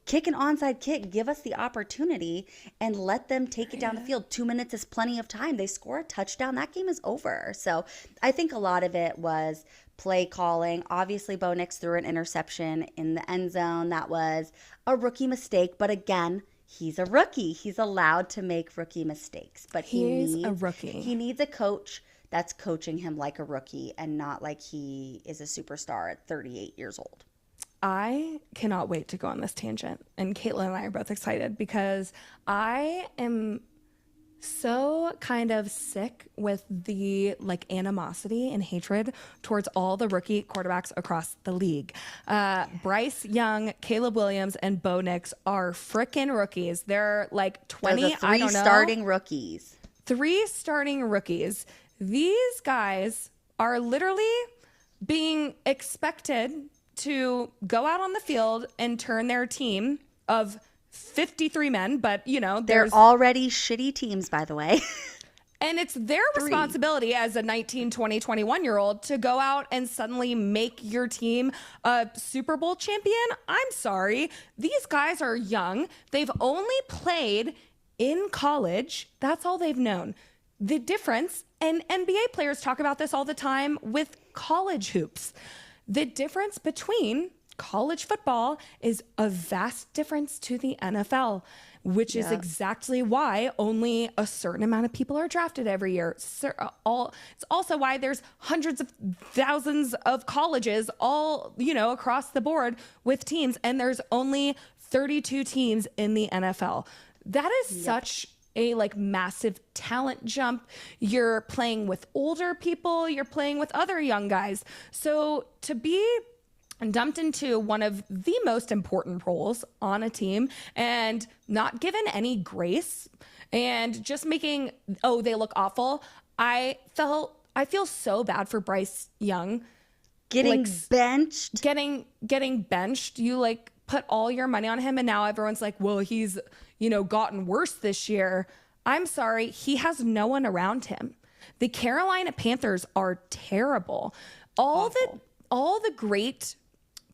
[SPEAKER 1] Kick an onside kick. Give us the opportunity and let them take it down the field. 2 minutes is plenty of time. They score a touchdown. That game is over. So I think a lot of it was play calling. Obviously, Bo Nix threw an interception in the end zone. That was a rookie mistake. But again, he's a rookie. He's allowed to make rookie mistakes. But
[SPEAKER 2] he's a rookie.
[SPEAKER 1] He needs a coach that's coaching him like a rookie and not like he is a superstar at 38 years old.
[SPEAKER 2] I cannot wait to go on this tangent. And Caitlin and I are both excited because I am so kind of sick with the, like, animosity and hatred towards all the rookie quarterbacks across the league. Bryce Young, Caleb Williams, and Bo Nix are frickin' rookies. They're like 20,
[SPEAKER 1] They're the 3 starting rookies.
[SPEAKER 2] 3 starting rookies. These guys are literally being expected to go out on the field and turn their team of 53 men, but
[SPEAKER 1] they're already shitty teams, by the way.
[SPEAKER 2] And it's their responsibility as a 19, 20, 21-year-old to go out and suddenly make your team a Super Bowl champion. I'm sorry. These guys are young. They've only played in college. That's all they've known. The difference, and NBA players talk about this all the time with college hoops. The difference between college football is a vast difference to the NFL, which is exactly why only a certain amount of people are drafted every year. It's also why there's hundreds of thousands of colleges all, across the board with teams, and there's only 32 teams in the NFL. That is such a massive talent jump. You're playing with older people, you're playing with other young guys. So to be dumped into one of the most important roles on a team and not given any grace and just making, they look awful. I feel so bad for Bryce Young.
[SPEAKER 1] Getting benched.
[SPEAKER 2] Getting benched. You put all your money on him and now everyone's like, well, he's, gotten worse this year. I'm sorry. He has no one around him. The Carolina Panthers are terrible. All the great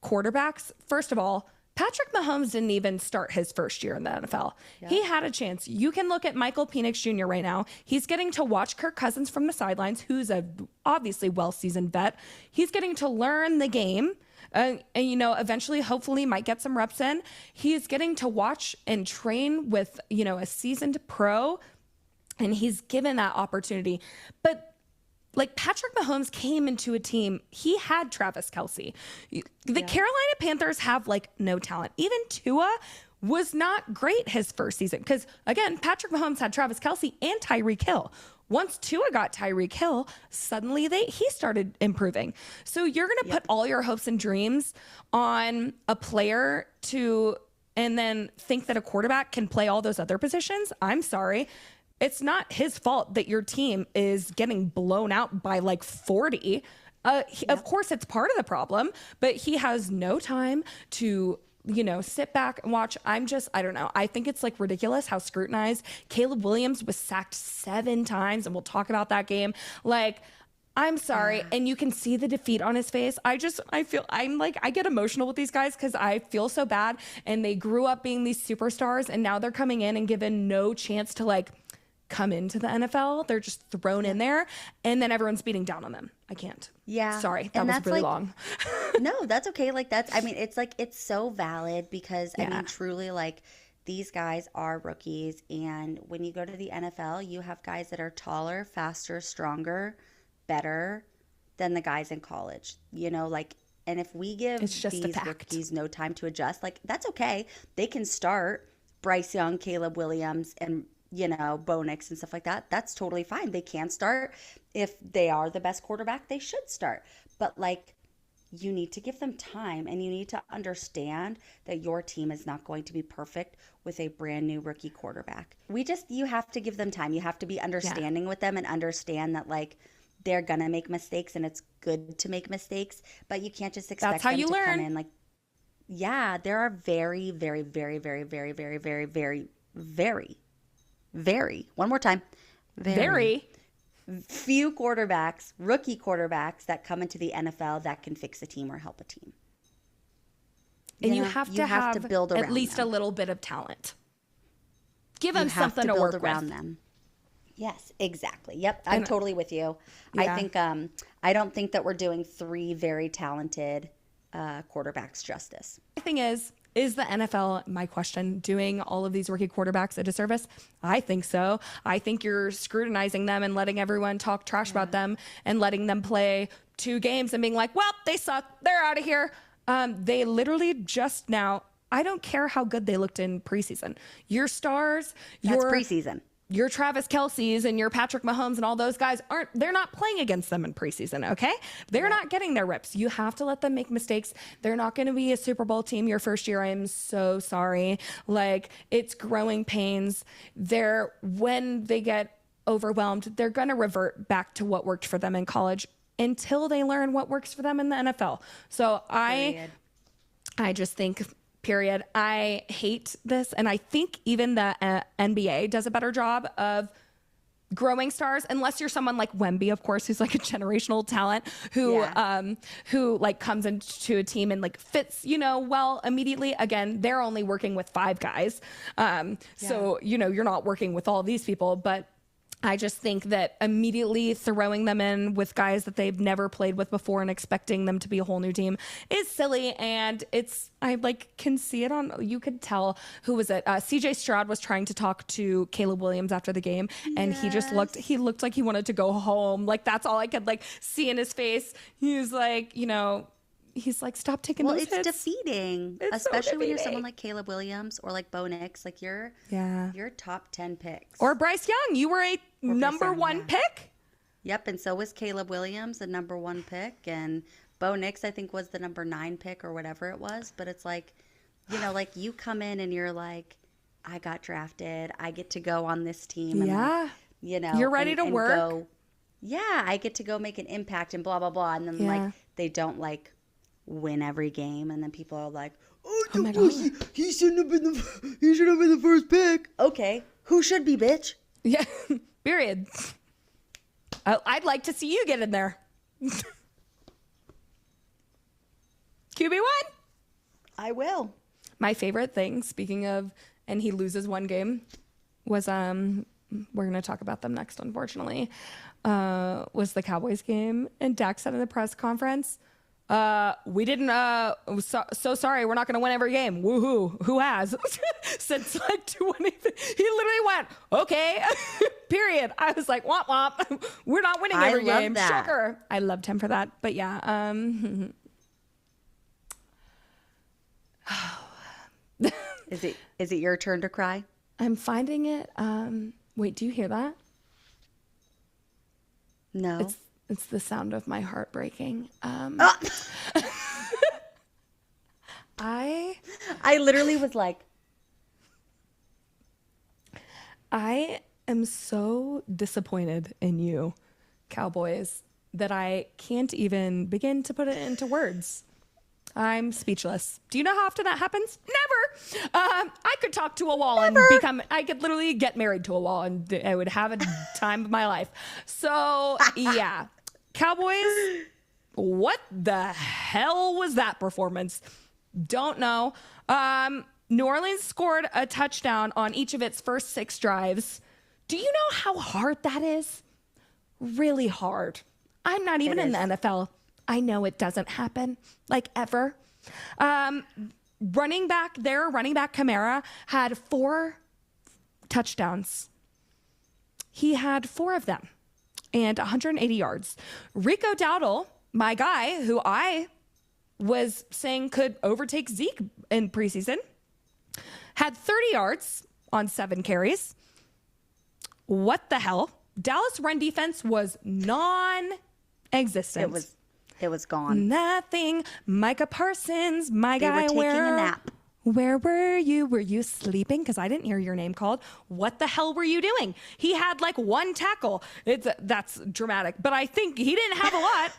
[SPEAKER 2] quarterbacks, first of all, Patrick Mahomes didn't even start his first year in the NFL. Yeah. He had a chance. You can look at Michael Penix Jr. right now. He's getting to watch Kirk Cousins from the sidelines, who's a obviously well-seasoned vet. He's getting to learn the game and eventually, hopefully, might get some reps in. He's getting to watch and train with, a seasoned pro, and he's given that opportunity. But Patrick Mahomes came into a team, he had Travis Kelce. The Carolina Panthers have no talent. Even Tua was not great his first season because, again, Patrick Mahomes had Travis Kelce and Tyreek Hill. Once Tua got Tyreek Hill, suddenly he started improving. So you're going to put all your hopes and dreams on a player and then think that a quarterback can play all those other positions? I'm sorry. It's not his fault that your team is getting blown out by 40. Of course, it's part of the problem, but he has no time to, sit back and watch. I don't know. I think it's ridiculous how scrutinized. Caleb Williams was sacked 7 times, and we'll talk about that game. I'm sorry. And you can see the defeat on his face. I get emotional with these guys because I feel so bad. And they grew up being these superstars, and now they're coming in and given no chance to come into the NFL. They're just thrown in there, and then everyone's beating down on them. I can't.
[SPEAKER 1] Yeah.
[SPEAKER 2] Sorry. That was really long.
[SPEAKER 1] No, that's okay. It's so valid because truly these guys are rookies. And when you go to the NFL, you have guys that are taller, faster, stronger, better than the guys in college, and if we give these rookies no time to adjust, that's okay. They can start Bryce Young, Caleb Williams, and Bo Nix and stuff like that. That's totally fine. They can start. If they are the best quarterback, they should start. But you need to give them time, and you need to understand that your team is not going to be perfect with a brand new rookie quarterback. You have to give them time. You have to be understanding with them and understand that they're going to make mistakes, and it's good to make mistakes, but you can't just expect them to come in there are very, very, very, very, very, very, very, very, very, very, one more time,
[SPEAKER 2] very
[SPEAKER 1] few quarterbacks, rookie quarterbacks that come into the NFL that can fix a team or help a team.
[SPEAKER 2] And you have to build around at least them. A little bit of talent. Give them something to work around them.
[SPEAKER 1] Yes, exactly. Yep, I'm totally with you. Yeah. I think I don't think that we're doing 3 very talented quarterbacks justice.
[SPEAKER 2] The thing is the NFL, my question, doing all of these rookie quarterbacks a disservice? I think so. I think you're scrutinizing them and letting everyone talk trash about them and letting them play 2 games and being like, well, they suck. They're out of here. They literally just now, I don't care how good they looked in preseason. Your stars,
[SPEAKER 1] That's preseason.
[SPEAKER 2] Your Travis Kelce's and your Patrick Mahomes and all those guys they're not playing against them in preseason, okay? They're not getting their reps. You have to let them make mistakes. They're not going to be a Super Bowl team your first year. I am so sorry. It's growing pains. When they get overwhelmed, they're going to revert back to what worked for them in college until they learn what works for them in the NFL. So I just think period. I hate this. And I think even the NBA does a better job of growing stars, unless you're someone like Wemby, of course, who's like a generational talent who like comes into a team and like fits, well immediately. Again, they're only working with 5 guys. So, you're not working with all these people, but I just think that immediately throwing them in with guys that they've never played with before and expecting them to be a whole new team is silly. And I like can see it you could tell, who was it? CJ Stroud was trying to talk to Caleb Williams after the game, and he looked like he wanted to go home. Like, that's all I could like see in his face. He was like, he's like, stop taking those hits.
[SPEAKER 1] Well, it's defeating, especially when you're someone like Caleb Williams or like Bo Nix. Like, you're top 10 picks.
[SPEAKER 2] Or Bryce Young. You were a number 1 pick.
[SPEAKER 1] Yep, and so was Caleb Williams, the number 1 pick, and Bo Nix, I think, was the number 9 pick or whatever it was. But it's like, like you come in and you're like, I got drafted. I get to go on this team. And like,
[SPEAKER 2] you're ready to work.
[SPEAKER 1] Go, I get to go make an impact and blah, blah, blah. And then like they don't like win every game, and then people are like, oh my God, he shouldn't have been the first pick. Okay, who should be, bitch?
[SPEAKER 2] Yeah, period. I'd like to see you get in there. QB1.
[SPEAKER 1] I will.
[SPEAKER 2] My favorite thing, speaking of, and he loses one game, was we're gonna talk about them next, unfortunately. Was the Cowboys game, and Dak said in the press conference, we didn't, so sorry, we're not going to win every game. Woohoo. Who has? Since like 20. He literally went, okay, period. I was like, womp womp. We're not winning every game.
[SPEAKER 1] That.
[SPEAKER 2] Shocker. I loved him for that. But yeah.
[SPEAKER 1] Is it your turn to cry?
[SPEAKER 2] I'm finding it. Wait, do you hear that?
[SPEAKER 1] No.
[SPEAKER 2] It's the sound of my heart breaking. I
[SPEAKER 1] literally was like,
[SPEAKER 2] I am so disappointed in you, Cowboys, that I can't even begin to put it into words. I'm speechless. Do you know how often that happens? Never. I could talk to a wall and I could literally get married to a wall and I would have a time of my life. So yeah, Cowboys, what the hell was that performance? Don't know. New Orleans scored a touchdown on each of its first 6 drives. Do you know how hard that is? Really hard. I'm not even in the NFL. I know it doesn't happen, like, ever. Running back Kamara had 4 touchdowns. He had 4 of them and 180 yards. Rico Dowdle, my guy, who I was saying could overtake Zeke in preseason, had 30 yards on 7 carries. What the hell? Dallas run defense was non-existent.
[SPEAKER 1] It was gone.
[SPEAKER 2] Nothing. Micah Parsons, my guy.
[SPEAKER 1] They were taking a nap.
[SPEAKER 2] Where were you? Were you sleeping? Because I didn't hear your name called. What the hell were you doing? He had like 1 tackle. That's dramatic, but I think he didn't have a lot.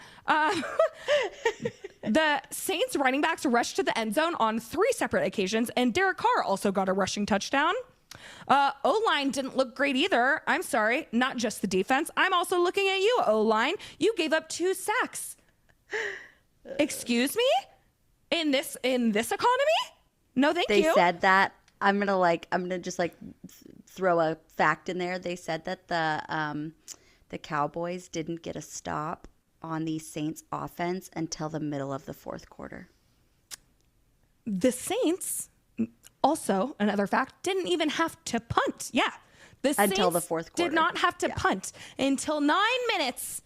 [SPEAKER 2] The Saints running backs rushed to the end zone on 3 separate occasions, and Derek Carr also got a rushing touchdown. O-line didn't look great either. I'm sorry, not just the defense. I'm also looking at you, O-line. You gave up 2 sacks. Excuse me? In this economy? No, thank you.
[SPEAKER 1] They said that. I'm gonna just throw a fact in there. They said that the Cowboys didn't get a stop on the Saints offense until the middle of the 4th quarter.
[SPEAKER 2] The Saints, also another fact, didn't even have to punt. Yeah.
[SPEAKER 1] Until the 4th quarter.
[SPEAKER 2] Did not have to punt until 9 minutes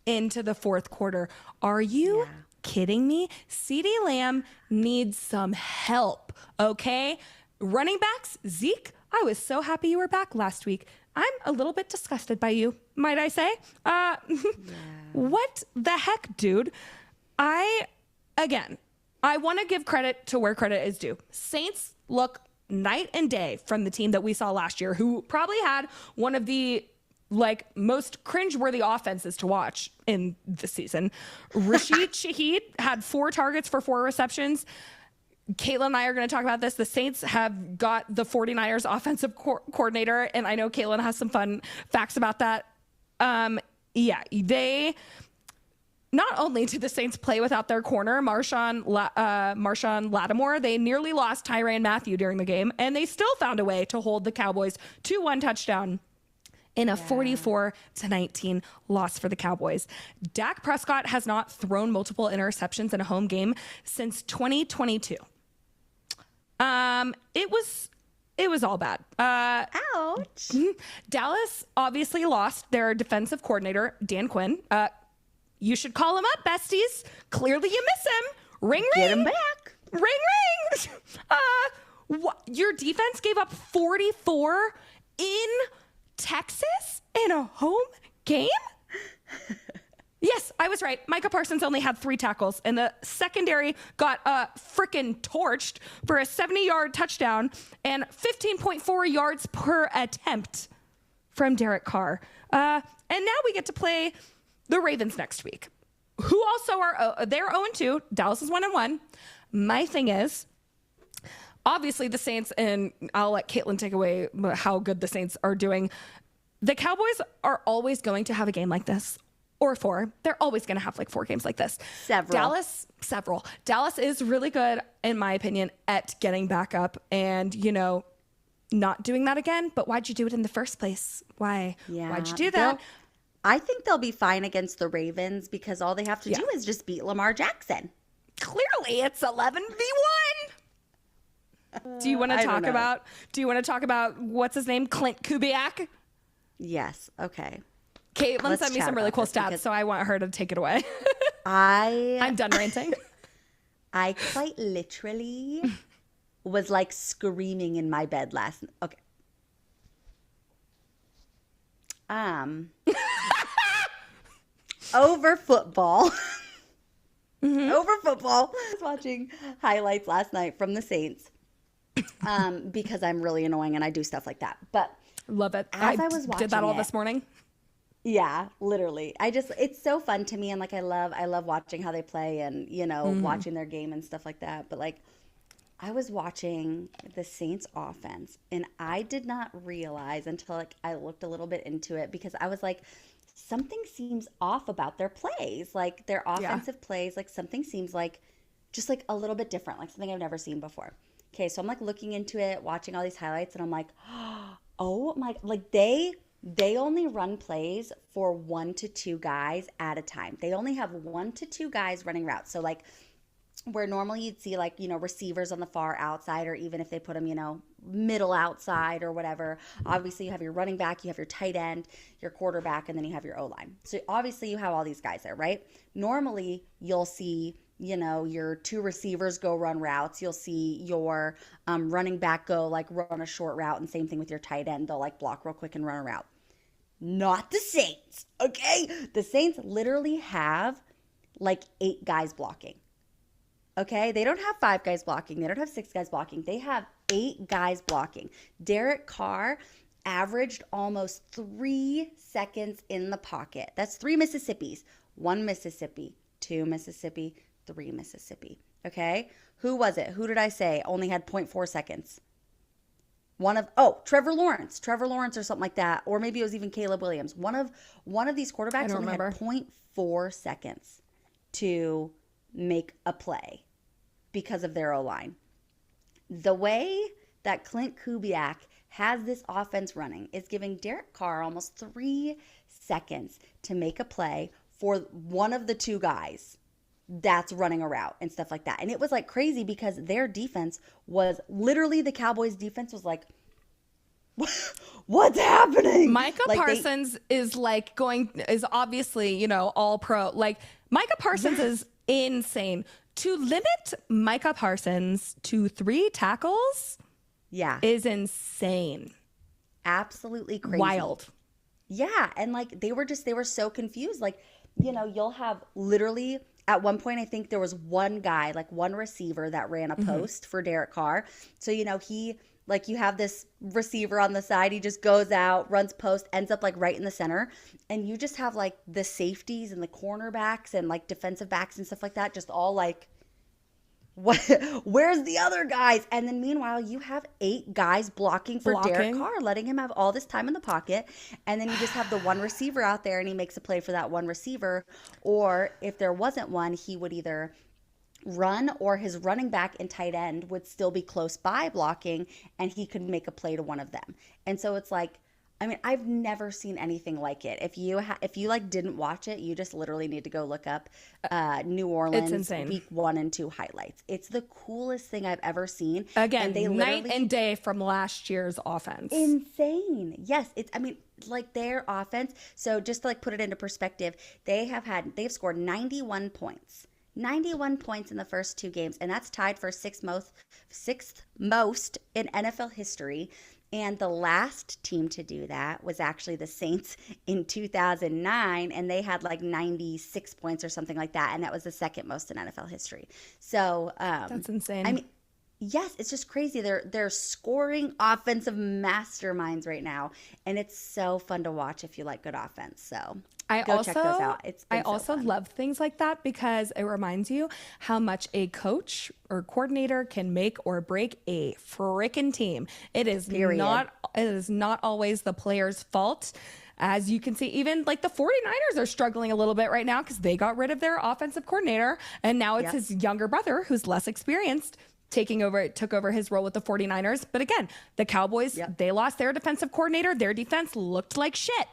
[SPEAKER 2] into the 4th quarter. Are you kidding me? CeeDee Lamb needs some help, okay? Running backs, Zeke, I was so happy you were back last week. I'm a little bit disgusted by you, might I say. What the heck, dude? I want to give credit to where credit is due. Saints look night and day from the team that we saw last year, who probably had one of the most cringeworthy offenses to watch in the season. Rashid Shaheed had 4 targets for 4 receptions. Caitlin and I are going to talk about this. The Saints have got the 49ers offensive coordinator, and I know Caitlin has some fun facts about that. They not only did the Saints play without their corner, Marshawn Lattimore, they nearly lost Tyrann Mathieu during the game, and they still found a way to hold the Cowboys to one touchdown in a 44-19 loss for the Cowboys. Dak Prescott has not thrown multiple interceptions in a home game since 2022. It was all bad.
[SPEAKER 1] Ouch.
[SPEAKER 2] Dallas obviously lost their defensive coordinator, Dan Quinn. You should call him up, besties. Clearly you miss him. Ring, ring.
[SPEAKER 1] Get him back.
[SPEAKER 2] Ring, ring. Your defense gave up 44 in Texas in a home game? Yes, I was right. Micah Parsons only had 3 tackles, and the secondary got frickin' torched for a 70-yard touchdown and 15.4 yards per attempt from Derek Carr. And now we get to play the Ravens next week, who also are they're 0-2. Dallas is 1-1. My thing is, obviously the Saints, and I'll let Caitlin take away how good the Saints are doing. The Cowboys are always going to have a game like this. Or 4. They're always going to have like 4 games like this.
[SPEAKER 1] Several.
[SPEAKER 2] Dallas is really good, in my opinion, at getting back up and, not doing that again. But why'd you do it in the first place? Why?
[SPEAKER 1] Yeah.
[SPEAKER 2] Why'd you do that?
[SPEAKER 1] I think they'll be fine against the Ravens because all they have to do is just beat Lamar Jackson.
[SPEAKER 2] Clearly, it's 11v1. Do you want to talk about what's his name? Klint Kubiak?
[SPEAKER 1] Yes. Okay.
[SPEAKER 2] Caitlin sent me some really cool stats, so I want her to take it away.
[SPEAKER 1] I'm
[SPEAKER 2] done ranting.
[SPEAKER 1] I quite literally was like screaming in my bed last night. Okay. Over football. Over football. I was watching highlights last night from the Saints because I'm really annoying and I do stuff like that. But
[SPEAKER 2] love it.
[SPEAKER 1] I was watching
[SPEAKER 2] did that all this morning.
[SPEAKER 1] Yeah, literally. It's so fun to me, and like I love watching how they play and watching their game and stuff like that. But like I was watching the Saints offense and I did not realize until like I looked a little bit into it because I was like, something seems off about their plays. Like their offensive plays, like something seems like just like a little bit different, like something I've never seen before. Okay, so I'm like looking into it, watching all these highlights, and I'm like, oh my, like they only run plays for 1 to 2 guys at a time. They only have 1 to 2 guys running routes. So like where normally you'd see like, receivers on the far outside, or even if they put them, middle outside or whatever. Obviously you have your running back, you have your tight end, your quarterback, and then you have your O-line. So obviously you have all these guys there, right? Normally you'll see your 2 receivers go run routes. You'll see your running back go like run a short route, and same thing with your tight end. They'll like block real quick and run a route. Not the Saints, okay? The Saints literally have like 8 guys blocking, okay? They don't have 5 guys blocking. They don't have 6 guys blocking. They have 8 guys blocking. Derek Carr averaged almost 3 seconds in the pocket. That's 3 Mississippis. 1 Mississippi, 2 Mississippi, 3 Mississippi, okay? Who was it? Who did I say only had 0.4 seconds? Trevor Lawrence or something like that. Or maybe it was even Caleb Williams. One of these quarterbacks only had 0.4 seconds to make a play because of their O-line. The way that Klint Kubiak has this offense running is giving Derek Carr almost 3 seconds to make a play for one of the 2 guys that's running a route and stuff like that. And it was like crazy because their defense was literally, the Cowboys defense was like, what's happening?
[SPEAKER 2] Micah Parsons is obviously, all pro. Like Micah Parsons is insane. To limit Micah Parsons to 3 tackles is insane.
[SPEAKER 1] Absolutely crazy.
[SPEAKER 2] Wild.
[SPEAKER 1] Yeah. And like they were so confused. Like, you'll have literally at one point, I think there was one guy, like one receiver that ran a post for Derek Carr. So, you have this receiver on the side. He just goes out, runs post, ends up like right in the center. And you just have like the safeties and the cornerbacks and like defensive backs and stuff like that just all like what? Where's the other guys? And then meanwhile, you have 8 guys blocking for Derek Carr, letting him have all this time in the pocket. And then you just have the one receiver out there and he makes a play for that one receiver. Or if there wasn't one, he would either run or his running back and tight end would still be close by blocking and he could make a play to one of them. And so it's like, I mean, I've never seen anything like it. If you like didn't watch it, you just literally need to go look up New Orleans week 1 and 2 highlights. It's the coolest thing I've ever seen.
[SPEAKER 2] Again, and they night and day from last year's offense.
[SPEAKER 1] Insane. Yes, I mean, like their offense. So just to like put it into perspective, they've scored 91 points. 91 points in the first 2 games, and that's tied for sixth most in NFL history. And the last team to do that was actually the Saints in 2009, and they had like 96 points or something like that, and that was the second most in NFL history. So
[SPEAKER 2] that's insane.
[SPEAKER 1] I mean, yes, it's just crazy. They're scoring offensive masterminds right now, and it's so fun to watch if you like good offense. So go check those out. I
[SPEAKER 2] also love things like that because it reminds you how much a coach or coordinator can make or break a freaking team. It is not always the player's fault. As you can see, even like the 49ers are struggling a little bit right now because they got rid of their offensive coordinator, and now it's his younger brother who's less experienced took over his role with the 49ers. But again, the Cowboys, they lost their defensive coordinator. Their defense looked like shit.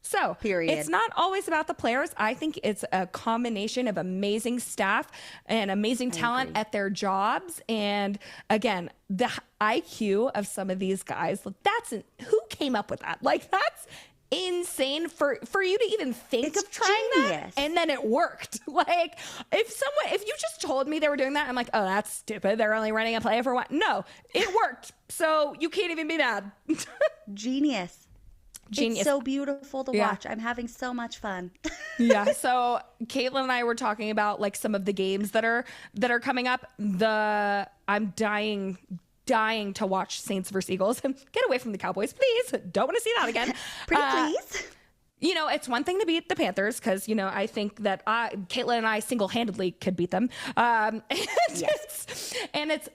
[SPEAKER 2] So it's not always about the players. I think it's a combination of amazing staff and amazing talent at their jobs. And again, the IQ of some of these guys, who came up with that? Like, that's insane for you to even think of trying that, and then it worked. Like, if you just told me they were doing that, I'm like, oh, that's stupid. They're only running a play for one. No, it worked. So you can't even be mad.
[SPEAKER 1] Genius. It's so beautiful to watch. I'm having so much fun.
[SPEAKER 2] Yeah. So Caitlin and I were talking about like some of the games that are coming up. I'm dying to watch Saints versus Eagles. Get away from the Cowboys, please. Don't want to see that again.
[SPEAKER 1] Pretty please.
[SPEAKER 2] You know, it's one thing to beat the Panthers because, you know, I think that Caitlin and I single-handedly could beat them. And it's,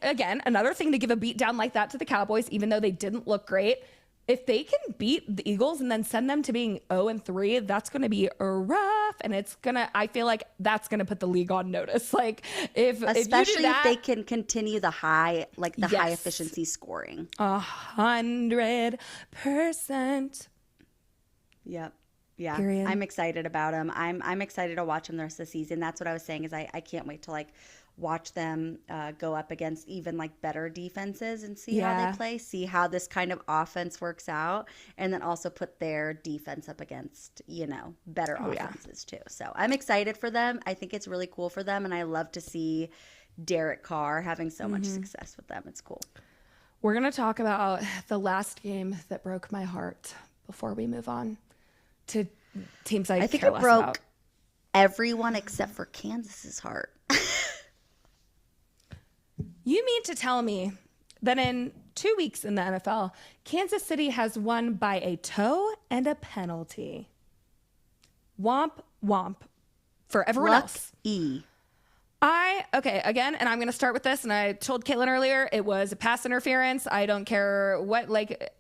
[SPEAKER 2] again, another thing to give a beat down like that to the Cowboys, even though they didn't look great. If they can beat the Eagles and then send them to being 0-3, that's going to be rough. And I feel like that's going to put the league on notice. Like,
[SPEAKER 1] especially if they can continue the high efficiency scoring.
[SPEAKER 2] 100%.
[SPEAKER 1] Yep. Yeah.
[SPEAKER 2] Period.
[SPEAKER 1] I'm excited about them. I'm excited to watch them the rest of the season. That's what I was saying is I can't wait to like watch them go up against even like better defenses and see how they play, see how this kind of offense works out, and then also put their defense up against, you know, better offenses too. So I'm excited for them. I think it's really cool for them, and I love to see Derek Carr having so much success with them. It's cool.
[SPEAKER 2] We're going to talk about the last game that broke my heart before we move on to teams I think care less about.
[SPEAKER 1] Everyone except for Kansas's heart.
[SPEAKER 2] You mean to tell me that in 2 weeks in the NFL, Kansas City has won by a toe and a penalty? Womp womp for everyone else. Again, and I'm going to start with this, and I told Caitlin earlier, it was a pass interference. I don't care what,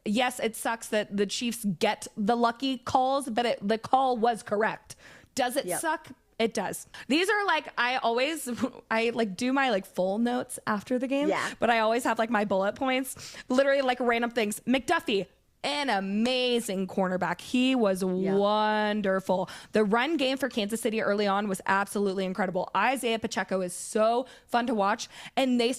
[SPEAKER 2] yes, it sucks that the Chiefs get the lucky calls, but the call was correct. Does it suck? It does. These are I do my full notes after the game, but I always have my bullet points, literally random things. McDuffie, an amazing cornerback. He was wonderful. The run game for Kansas City early on was absolutely incredible. Isaiah Pacheco is so fun to watch, and they've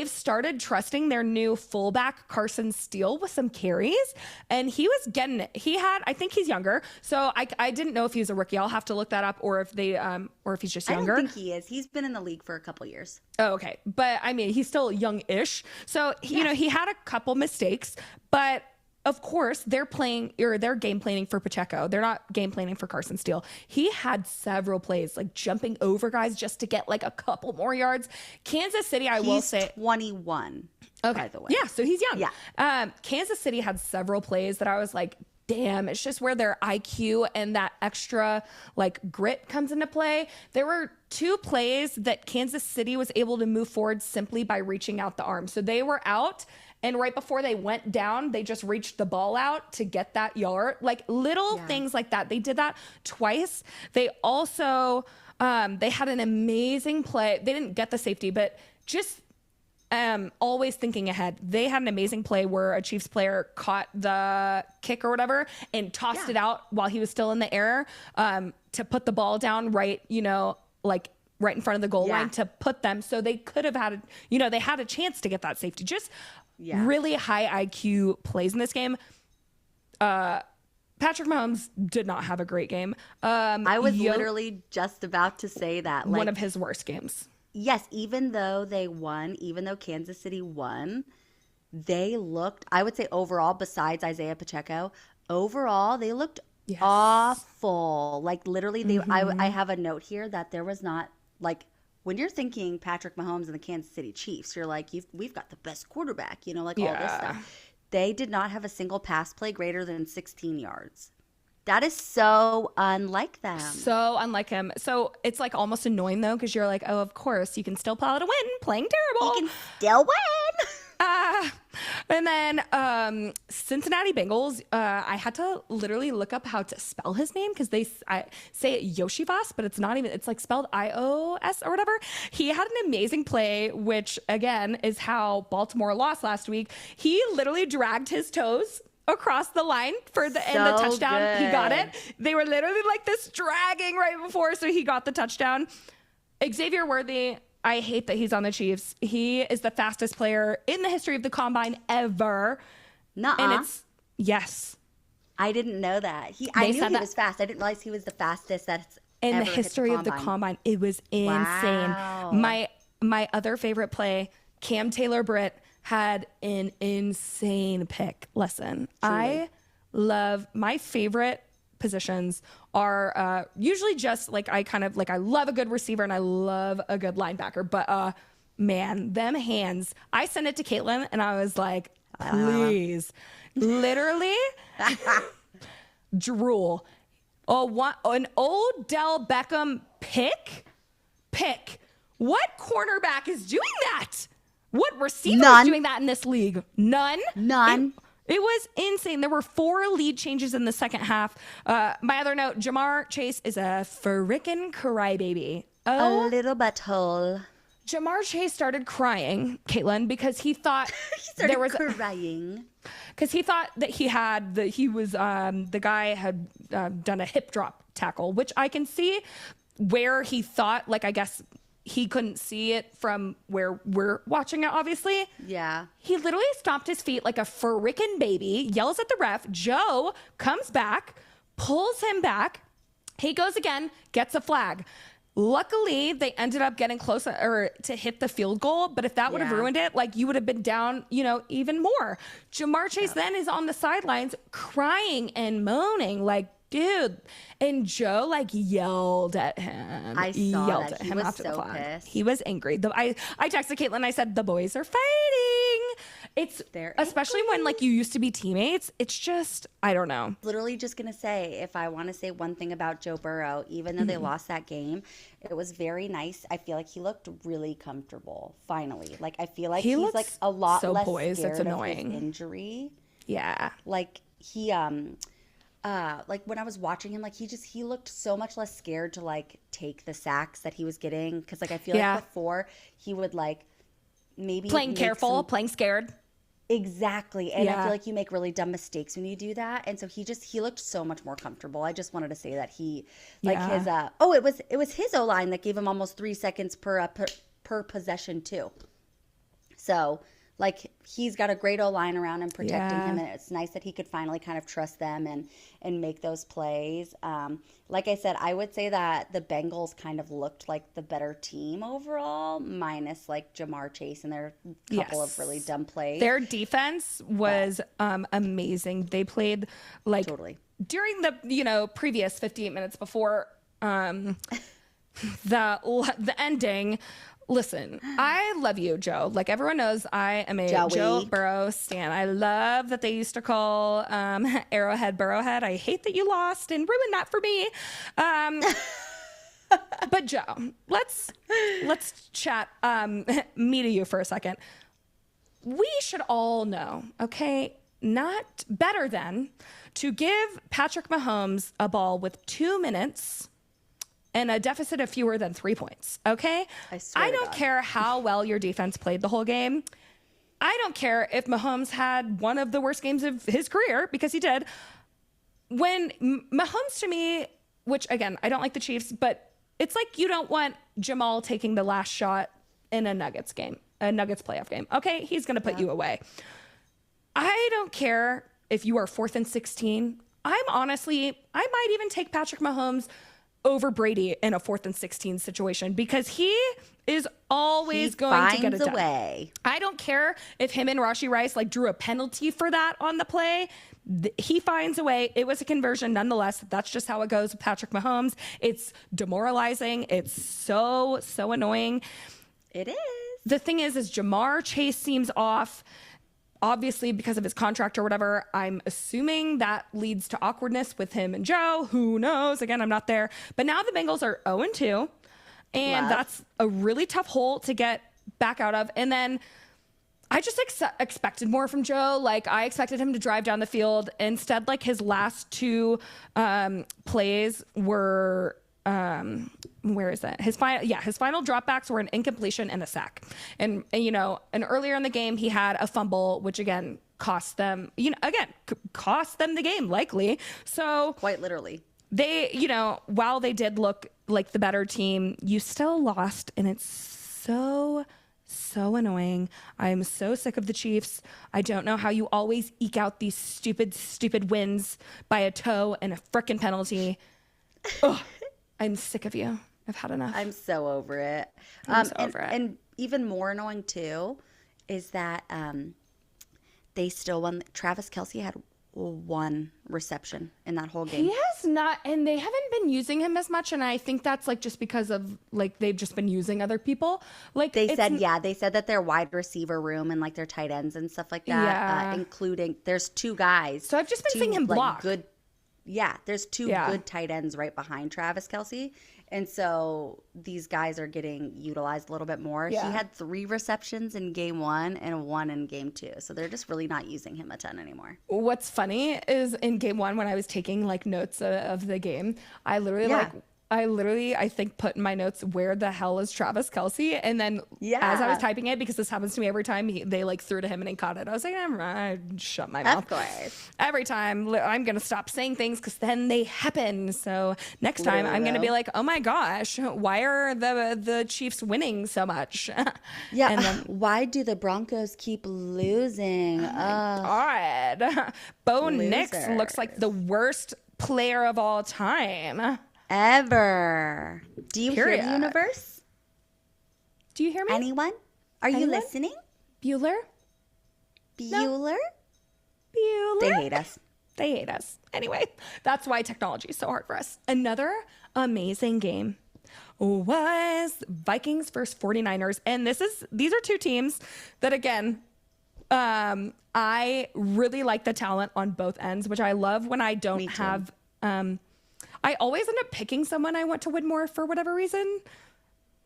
[SPEAKER 2] started trusting their new fullback Carson Steele with some carries, and he was getting it. I think he's younger, so I didn't know if he was a rookie. I'll have to look that up, or if he's just younger.
[SPEAKER 1] I don't think he is. He's been in the league for a couple years.
[SPEAKER 2] Oh, okay. But I mean, he's still young-ish. So, he had a couple mistakes, but of course, they're game planning for Pacheco. They're not game planning for Carson Steele. He had several plays, jumping over guys just to get a couple more yards. Kansas City, will say.
[SPEAKER 1] He's 21,
[SPEAKER 2] okay.
[SPEAKER 1] by the way.
[SPEAKER 2] Yeah, so he's young.
[SPEAKER 1] Yeah.
[SPEAKER 2] Kansas City had several plays that I was like, damn, it's just where their IQ and that extra like grit comes into play. There were 2 plays that Kansas City was able to move forward simply by reaching out the arm. So they were out, and right before they went down, they just reached the ball out to get that yard. Like little things like that. They did that twice. They also, they had an amazing play. They didn't get the safety, but just always thinking ahead. They had an amazing play where a Chiefs player caught the kick or whatever and tossed it out while he was still in the air, to put the ball down right, like right in front of the goal line to put them. So they could have had, they had a chance to get that safety. Just really high IQ plays in this game. Patrick Mahomes did not have a great game.
[SPEAKER 1] I was literally just about to say that.
[SPEAKER 2] One of his worst games.
[SPEAKER 1] Yes, even though they won, even though Kansas City won, they looked, I would say overall, besides Isaiah Pacheco, overall, they looked awful. Like literally, I have a note here that there was not, like, when you're thinking Patrick Mahomes and the Kansas City Chiefs, you're like, we've got the best quarterback, like all this stuff. They did not have a single pass play greater than 16 yards. That is so unlike them.
[SPEAKER 2] So unlike him. So it's like almost annoying though, because you're like, oh, of course, you can still pull out a win playing terrible.
[SPEAKER 1] You can still win.
[SPEAKER 2] And then Cincinnati Bengals, I had to literally look up how to spell his name because I say it Yoshivas, but it's not even, it's like spelled I-O-S or whatever. He had an amazing play, which again is how Baltimore lost last week. He literally dragged his toes across the line for the and the touchdown. Good. He got it. They were literally like this dragging right before, so he got the touchdown. Xavier Worthy, I hate that he's on the Chiefs. He is the fastest player in the history of the combine ever.
[SPEAKER 1] Nuh-uh.
[SPEAKER 2] And it's yes.
[SPEAKER 1] I didn't know that. I knew he was fast. I didn't realize he was the fastest that's
[SPEAKER 2] in
[SPEAKER 1] ever
[SPEAKER 2] the history
[SPEAKER 1] hit
[SPEAKER 2] of the combine. It was insane.
[SPEAKER 1] Wow.
[SPEAKER 2] My other favorite play, Cam Taylor-Britt had an insane pick. Listen, truly. I love my favorite positions are usually just like I love a good receiver and I love a good linebacker, but man, them hands. I sent it to Caitlin and I was like, please, literally drool. An Odell Beckham pick. What cornerback is doing that? What receiver is doing that in this league? None. It was insane. There were 4 lead changes in the second half. My other note, Jamar Chase is a frickin' crybaby.
[SPEAKER 1] A little butthole.
[SPEAKER 2] Jamar Chase started crying, Caitlin, because he thought
[SPEAKER 1] crying.
[SPEAKER 2] Because he thought that the guy had done a hip drop tackle, which I can see where he thought, like, I guess he couldn't see it from where we're watching it, obviously.
[SPEAKER 1] Yeah.
[SPEAKER 2] He literally stomped his feet like a frickin' baby, yells at the ref. Joe comes back, pulls him back. He goes again, gets a flag. Luckily, they ended up getting close to hit the field goal. But if that would have ruined it, like you would have been down, even more. Jamar Chase then is on the sidelines crying and moaning like, dude. And Joe yelled at him.
[SPEAKER 1] I saw that. He was so pissed.
[SPEAKER 2] He was angry. I texted Caitlin. I said, the boys are fighting. They're especially angry. When you used to be teammates. It's just, I don't know.
[SPEAKER 1] Literally just going to say, if I want to say one thing about Joe Burrow, even though they lost that game, it was very nice. I feel like he looked really comfortable, finally. I feel like he's a lot so less poised. Scared of his injury.
[SPEAKER 2] Yeah.
[SPEAKER 1] He when I was watching him, he looked so much less scared to take the sacks that he was getting. Cause I feel like before he would maybe
[SPEAKER 2] playing careful, playing scared.
[SPEAKER 1] Exactly. And I feel like you make really dumb mistakes when you do that. And so he looked so much more comfortable. I just wanted to say that his, it was his O-line that gave him almost 3 seconds per possession too. So he's got a great O-line around him protecting him, and it's nice that he could finally kind of trust them and make those plays. Like I said, I would say that the Bengals kind of looked like the better team overall, minus Jamar Chase and their couple of really dumb plays.
[SPEAKER 2] Their defense was amazing. They played
[SPEAKER 1] totally
[SPEAKER 2] during the previous 58 minutes before the ending. Listen, I love you, Joe. Like everyone knows, I am a
[SPEAKER 1] Joey.
[SPEAKER 2] Joe Burrow stan. I love that they used to call Arrowhead Burrowhead. I hate that you lost and ruined that for me. But Joe, let's chat me to you for a second. We should all know, okay, not better than to give Patrick Mahomes a ball with 2 minutes and a deficit of fewer than 3 points, okay? I don't care how well your defense played the whole game. I don't care if Mahomes had one of the worst games of his career, because he did. When Mahomes, to me, which again, I don't like the Chiefs, but it's like you don't want Jamal taking the last shot in a Nuggets game, a Nuggets playoff game. Okay, he's going to put you away. I don't care if you are 4th and 16. I might even take Patrick Mahomes over Brady in a 4th and 16 situation, because he is always going to get it done.
[SPEAKER 1] Way.
[SPEAKER 2] I don't care if him and Rashee Rice like drew a penalty for that on the play. He finds a way. It was a conversion nonetheless. That's just how it goes with Patrick Mahomes. It's demoralizing. It's so annoying.
[SPEAKER 1] It is.
[SPEAKER 2] The thing is Jamar Chase seems off. Obviously, because of his contract or whatever, I'm assuming that leads to awkwardness with him and Joe. Who knows? Again, I'm not there. But now the Bengals are 0-2, and that's a really tough hole to get back out of. And then I just expected more from Joe. Like, I expected him to drive down the field. Instead, like, his last 2 plays were... where is that? His final dropbacks were an incompletion and a sack. And earlier in the game, he had a fumble, which again, cost them the game, likely. So
[SPEAKER 1] quite literally,
[SPEAKER 2] they, while they did look like the better team, you still lost. And it's so annoying. I'm so sick of the Chiefs. I don't know how you always eke out these stupid wins by a toe and a frickin' penalty. Ugh. I'm sick of you. I've had enough.
[SPEAKER 1] I'm so over it. And even more annoying too is that they still won. Travis Kelce had 1 reception in that whole game.
[SPEAKER 2] He has not, and they haven't been using him as much. And I think that's like just because of like they've just been using other people. Like
[SPEAKER 1] they said that their wide receiver room and like their tight ends and stuff like that, including there's 2 guys.
[SPEAKER 2] So I've just been seeing him block.
[SPEAKER 1] There's 2 good tight ends right behind Travis Kelce. And so these guys are getting utilized a little bit more. Yeah. He had 3 receptions in game 1 and 1 in game 2. So they're just really not using him a ton anymore.
[SPEAKER 2] What's funny is in game 1, when I was taking like notes of the game, I think put in my notes, where the hell is Travis Kelce? And then as I was typing it, because this happens to me every time, they like threw to him and he caught it. I was like, I shut my mouth.
[SPEAKER 1] Of course.
[SPEAKER 2] Every time I'm going to stop saying things because then they happen. So next time I'm going to be like, oh my gosh, why are the Chiefs winning so much?
[SPEAKER 1] Yeah. And then, why do the Broncos keep losing?
[SPEAKER 2] Oh my God. Bo Nix looks like the worst player of all time.
[SPEAKER 1] Ever. Do you hear the universe?
[SPEAKER 2] Do you hear me?
[SPEAKER 1] Anyone? Are you listening?
[SPEAKER 2] Bueller?
[SPEAKER 1] Bueller?
[SPEAKER 2] Bueller?
[SPEAKER 1] They hate us.
[SPEAKER 2] They hate us. Anyway, that's why technology is so hard for us. Another amazing game was Vikings versus 49ers. And these are 2 teams that, again, I really like the talent on both ends, which I love when I don't have... I always end up picking someone I want to win more for whatever reason.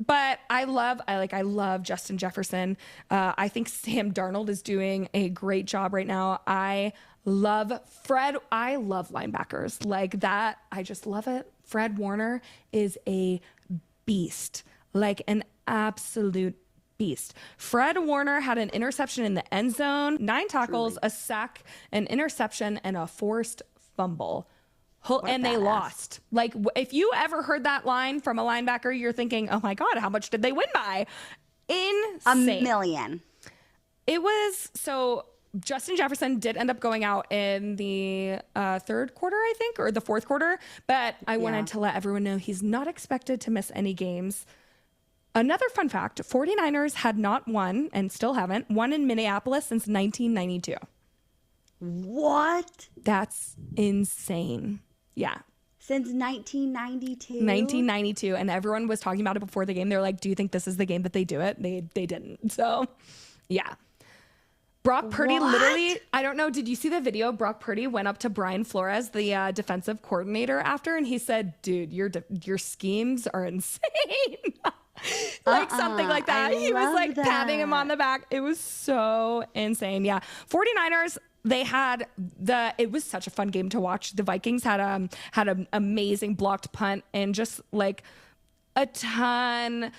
[SPEAKER 2] But I love Justin Jefferson. I think Sam Darnold is doing a great job right now. I love Fred. I love linebackers like that. I just love it. Fred Warner is a beast, like an absolute beast. Fred Warner had an interception in the end zone, 9 tackles, a sack, an interception, and a forced fumble. And they lost. Like, if you ever heard that line from a linebacker, you're thinking, oh my God, how much did they win by? Insane.
[SPEAKER 1] $1 million.
[SPEAKER 2] It was, so Justin Jefferson did end up going out in the 3rd quarter, I think, or the 4th quarter. But I wanted to let everyone know he's not expected to miss any games. Another fun fact, 49ers had not won, and still haven't, won in Minneapolis since 1992.
[SPEAKER 1] What?
[SPEAKER 2] That's insane. Yeah.
[SPEAKER 1] Since 1992.
[SPEAKER 2] 1992, and everyone was talking about it before the game. They're like, do you think this is the game that they do it? They didn't. So, yeah. Brock Purdy literally, I don't know, did you see the video? Brock Purdy went up to Brian Flores, the defensive coordinator, after, and he said, dude, your schemes are insane. Like something like that. He was like patting him on the back. It was so insane. Yeah. 49ers, it was such a fun game to watch. The Vikings had an amazing blocked punt and just like a ton.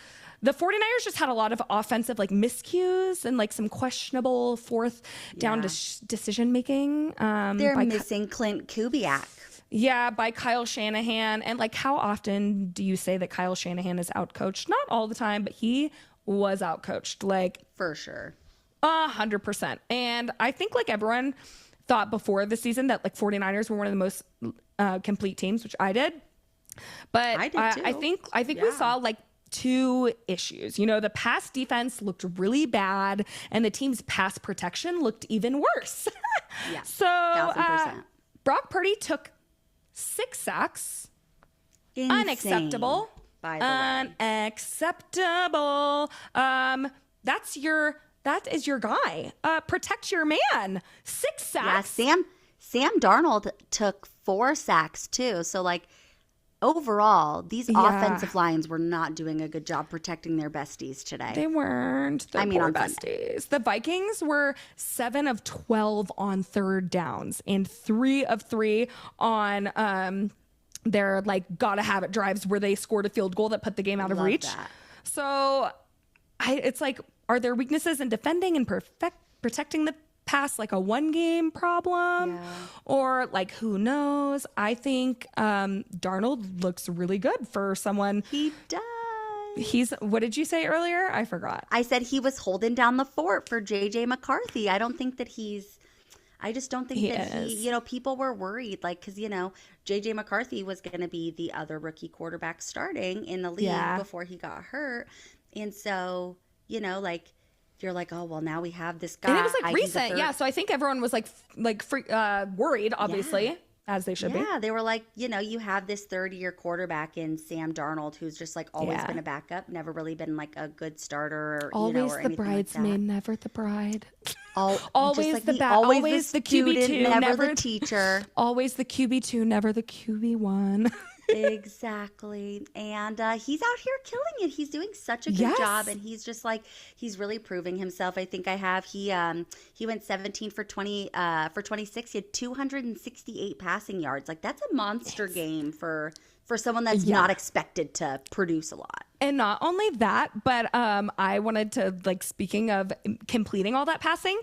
[SPEAKER 2] The 49ers just had a lot of offensive like miscues and like some questionable fourth down decision making.
[SPEAKER 1] They're missing Klint Kubiak.
[SPEAKER 2] Yeah, by Kyle Shanahan. And like, how often do you say that Kyle Shanahan is outcoached? Not all the time, but he was outcoached. Like,
[SPEAKER 1] for sure.
[SPEAKER 2] 100%. And I think like everyone thought before the season that like 49ers were one of the most complete teams, which I did. But I think we saw like two issues. You know, the pass defense looked really bad and the team's pass protection looked even worse.
[SPEAKER 1] Yeah.
[SPEAKER 2] So
[SPEAKER 1] 1000%. Brock
[SPEAKER 2] Purdy took 6 sacks.
[SPEAKER 1] Insane,
[SPEAKER 2] unacceptable.
[SPEAKER 1] By the way.
[SPEAKER 2] Unacceptable. That is your guy. Protect your man. 6 sacks.
[SPEAKER 1] Yeah, Sam Darnold took 4 sacks too. So like overall, these offensive lines were not doing a good job protecting their besties today.
[SPEAKER 2] They weren't. Their poor besties.
[SPEAKER 1] Sunday.
[SPEAKER 2] The Vikings were 7 of 12 on third downs and 3 of 3 on their like gotta have it drives where they scored a field goal that put the game out of reach.
[SPEAKER 1] That.
[SPEAKER 2] So it's like, are there weaknesses in defending and protecting the pass like a 1-game problem?
[SPEAKER 1] Yeah.
[SPEAKER 2] Or like, who knows? I think Darnold looks really good for someone.
[SPEAKER 1] He does.
[SPEAKER 2] What did you say earlier? I forgot.
[SPEAKER 1] I said he was holding down the fort for JJ McCarthy. I just don't think that people were worried, like, because, JJ McCarthy was going to be the other rookie quarterback starting in the league before he got hurt. And so, like, you're like, oh, well, now we have this guy.
[SPEAKER 2] And it was like recent. Yeah. So I think everyone was worried, obviously, as they should be.
[SPEAKER 1] Yeah. They were like, you have this third-year quarterback in Sam Darnold, who's just like always been a backup, never really been like a good starter. Or,
[SPEAKER 2] always
[SPEAKER 1] or
[SPEAKER 2] the bridesmaid, never the bride.
[SPEAKER 1] Always
[SPEAKER 2] like
[SPEAKER 1] the
[SPEAKER 2] always the QB2,
[SPEAKER 1] never the teacher.
[SPEAKER 2] Always the QB2, never the QB1.
[SPEAKER 1] Exactly. And he's out here killing it. He's doing such a good job, and he's just like, he's really proving himself. I think he went 17 for 26. He had 268 passing yards. Like, that's a monster game for someone that's not expected to produce a lot.
[SPEAKER 2] And not only that, but I wanted to, like, speaking of completing all that passing,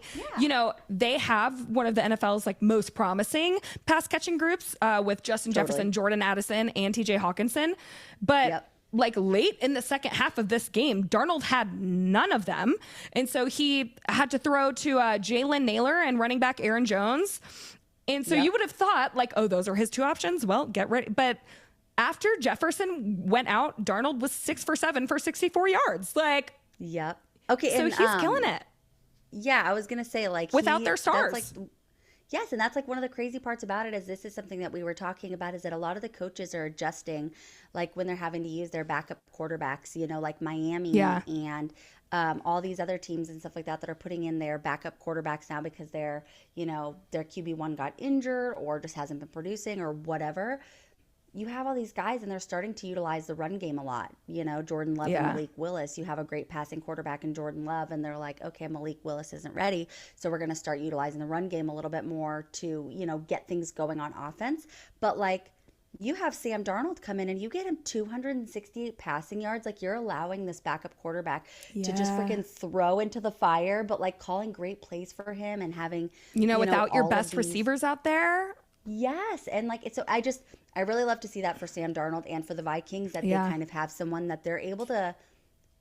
[SPEAKER 2] they have one of the NFL's like most promising pass catching groups with Justin Jefferson, Jordan Addison, and TJ Hawkinson. But like late in the second half of this game, Darnold had none of them. And so he had to throw to Jalen Naylor and running back Aaron Jones. And so you would have thought like, oh, those are his 2 options. Well, get ready. But after Jefferson went out, Darnold was 6 for 7 for 64 yards. Like,
[SPEAKER 1] okay.
[SPEAKER 2] So he's killing it.
[SPEAKER 1] Yeah. I was going to say, like,
[SPEAKER 2] without their stars.
[SPEAKER 1] Yes. And that's like one of the crazy parts about it is this is something that we were talking about is that a lot of the coaches are adjusting, like when they're having to use their backup quarterbacks, like Miami and all these other teams and stuff like that are putting in their backup quarterbacks now because their QB1 got injured or just hasn't been producing or whatever. You have all these guys and they're starting to utilize the run game a lot. Jordan Love and Malik Willis. You have a great passing quarterback in Jordan Love and they're like, okay, Malik Willis isn't ready. So we're going to start utilizing the run game a little bit more to, get things going on offense. But like you have Sam Darnold come in and you get him 268 passing yards. Like you're allowing this backup quarterback to just freaking throw into the fire, but like calling great plays for him and having,
[SPEAKER 2] without your best receivers out there.
[SPEAKER 1] Yes. And like, I really love to see that for Sam Darnold and for the Vikings that they kind of have someone that they're able to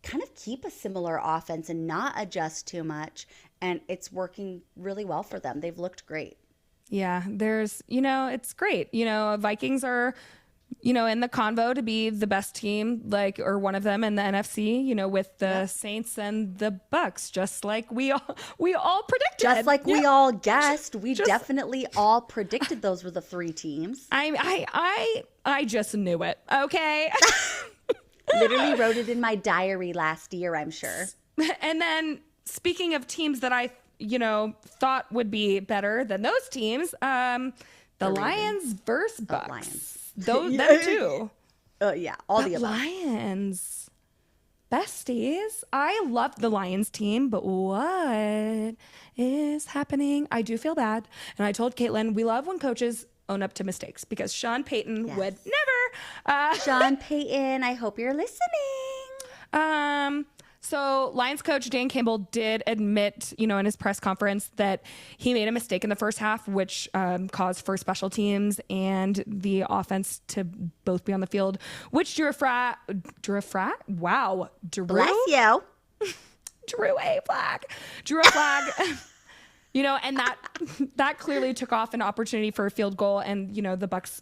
[SPEAKER 1] kind of keep a similar offense and not adjust too much. And it's working really well for them. They've looked great.
[SPEAKER 2] Yeah, it's great. Vikings are, in the convo to be the best team, like, or one of them in the NFC, with the Saints and the Bucs, just like we all predicted.
[SPEAKER 1] Just like we all guessed. We definitely all predicted those were the 3 teams.
[SPEAKER 2] I just knew it. Okay.
[SPEAKER 1] Literally wrote it in my diary last year, I'm sure.
[SPEAKER 2] And then speaking of teams that I, thought would be better than those teams, the Lions versus Bucs.
[SPEAKER 1] Lions.
[SPEAKER 2] Them too.
[SPEAKER 1] Yeah, all the above.
[SPEAKER 2] Lions. Besties. I love the Lions team, but what is happening? I do feel bad. And I told Caitlin, we love when coaches own up to mistakes because Sean Payton would never.
[SPEAKER 1] Sean Payton, I hope you're listening.
[SPEAKER 2] So Lions coach Dan Campbell did admit, in his press conference that he made a mistake in the first half, which caused for special teams and the offense to both be on the field, which drew a flag. Wow.
[SPEAKER 1] Bless you.
[SPEAKER 2] Drew a flag. And that clearly took off an opportunity for a field goal. And, the Bucs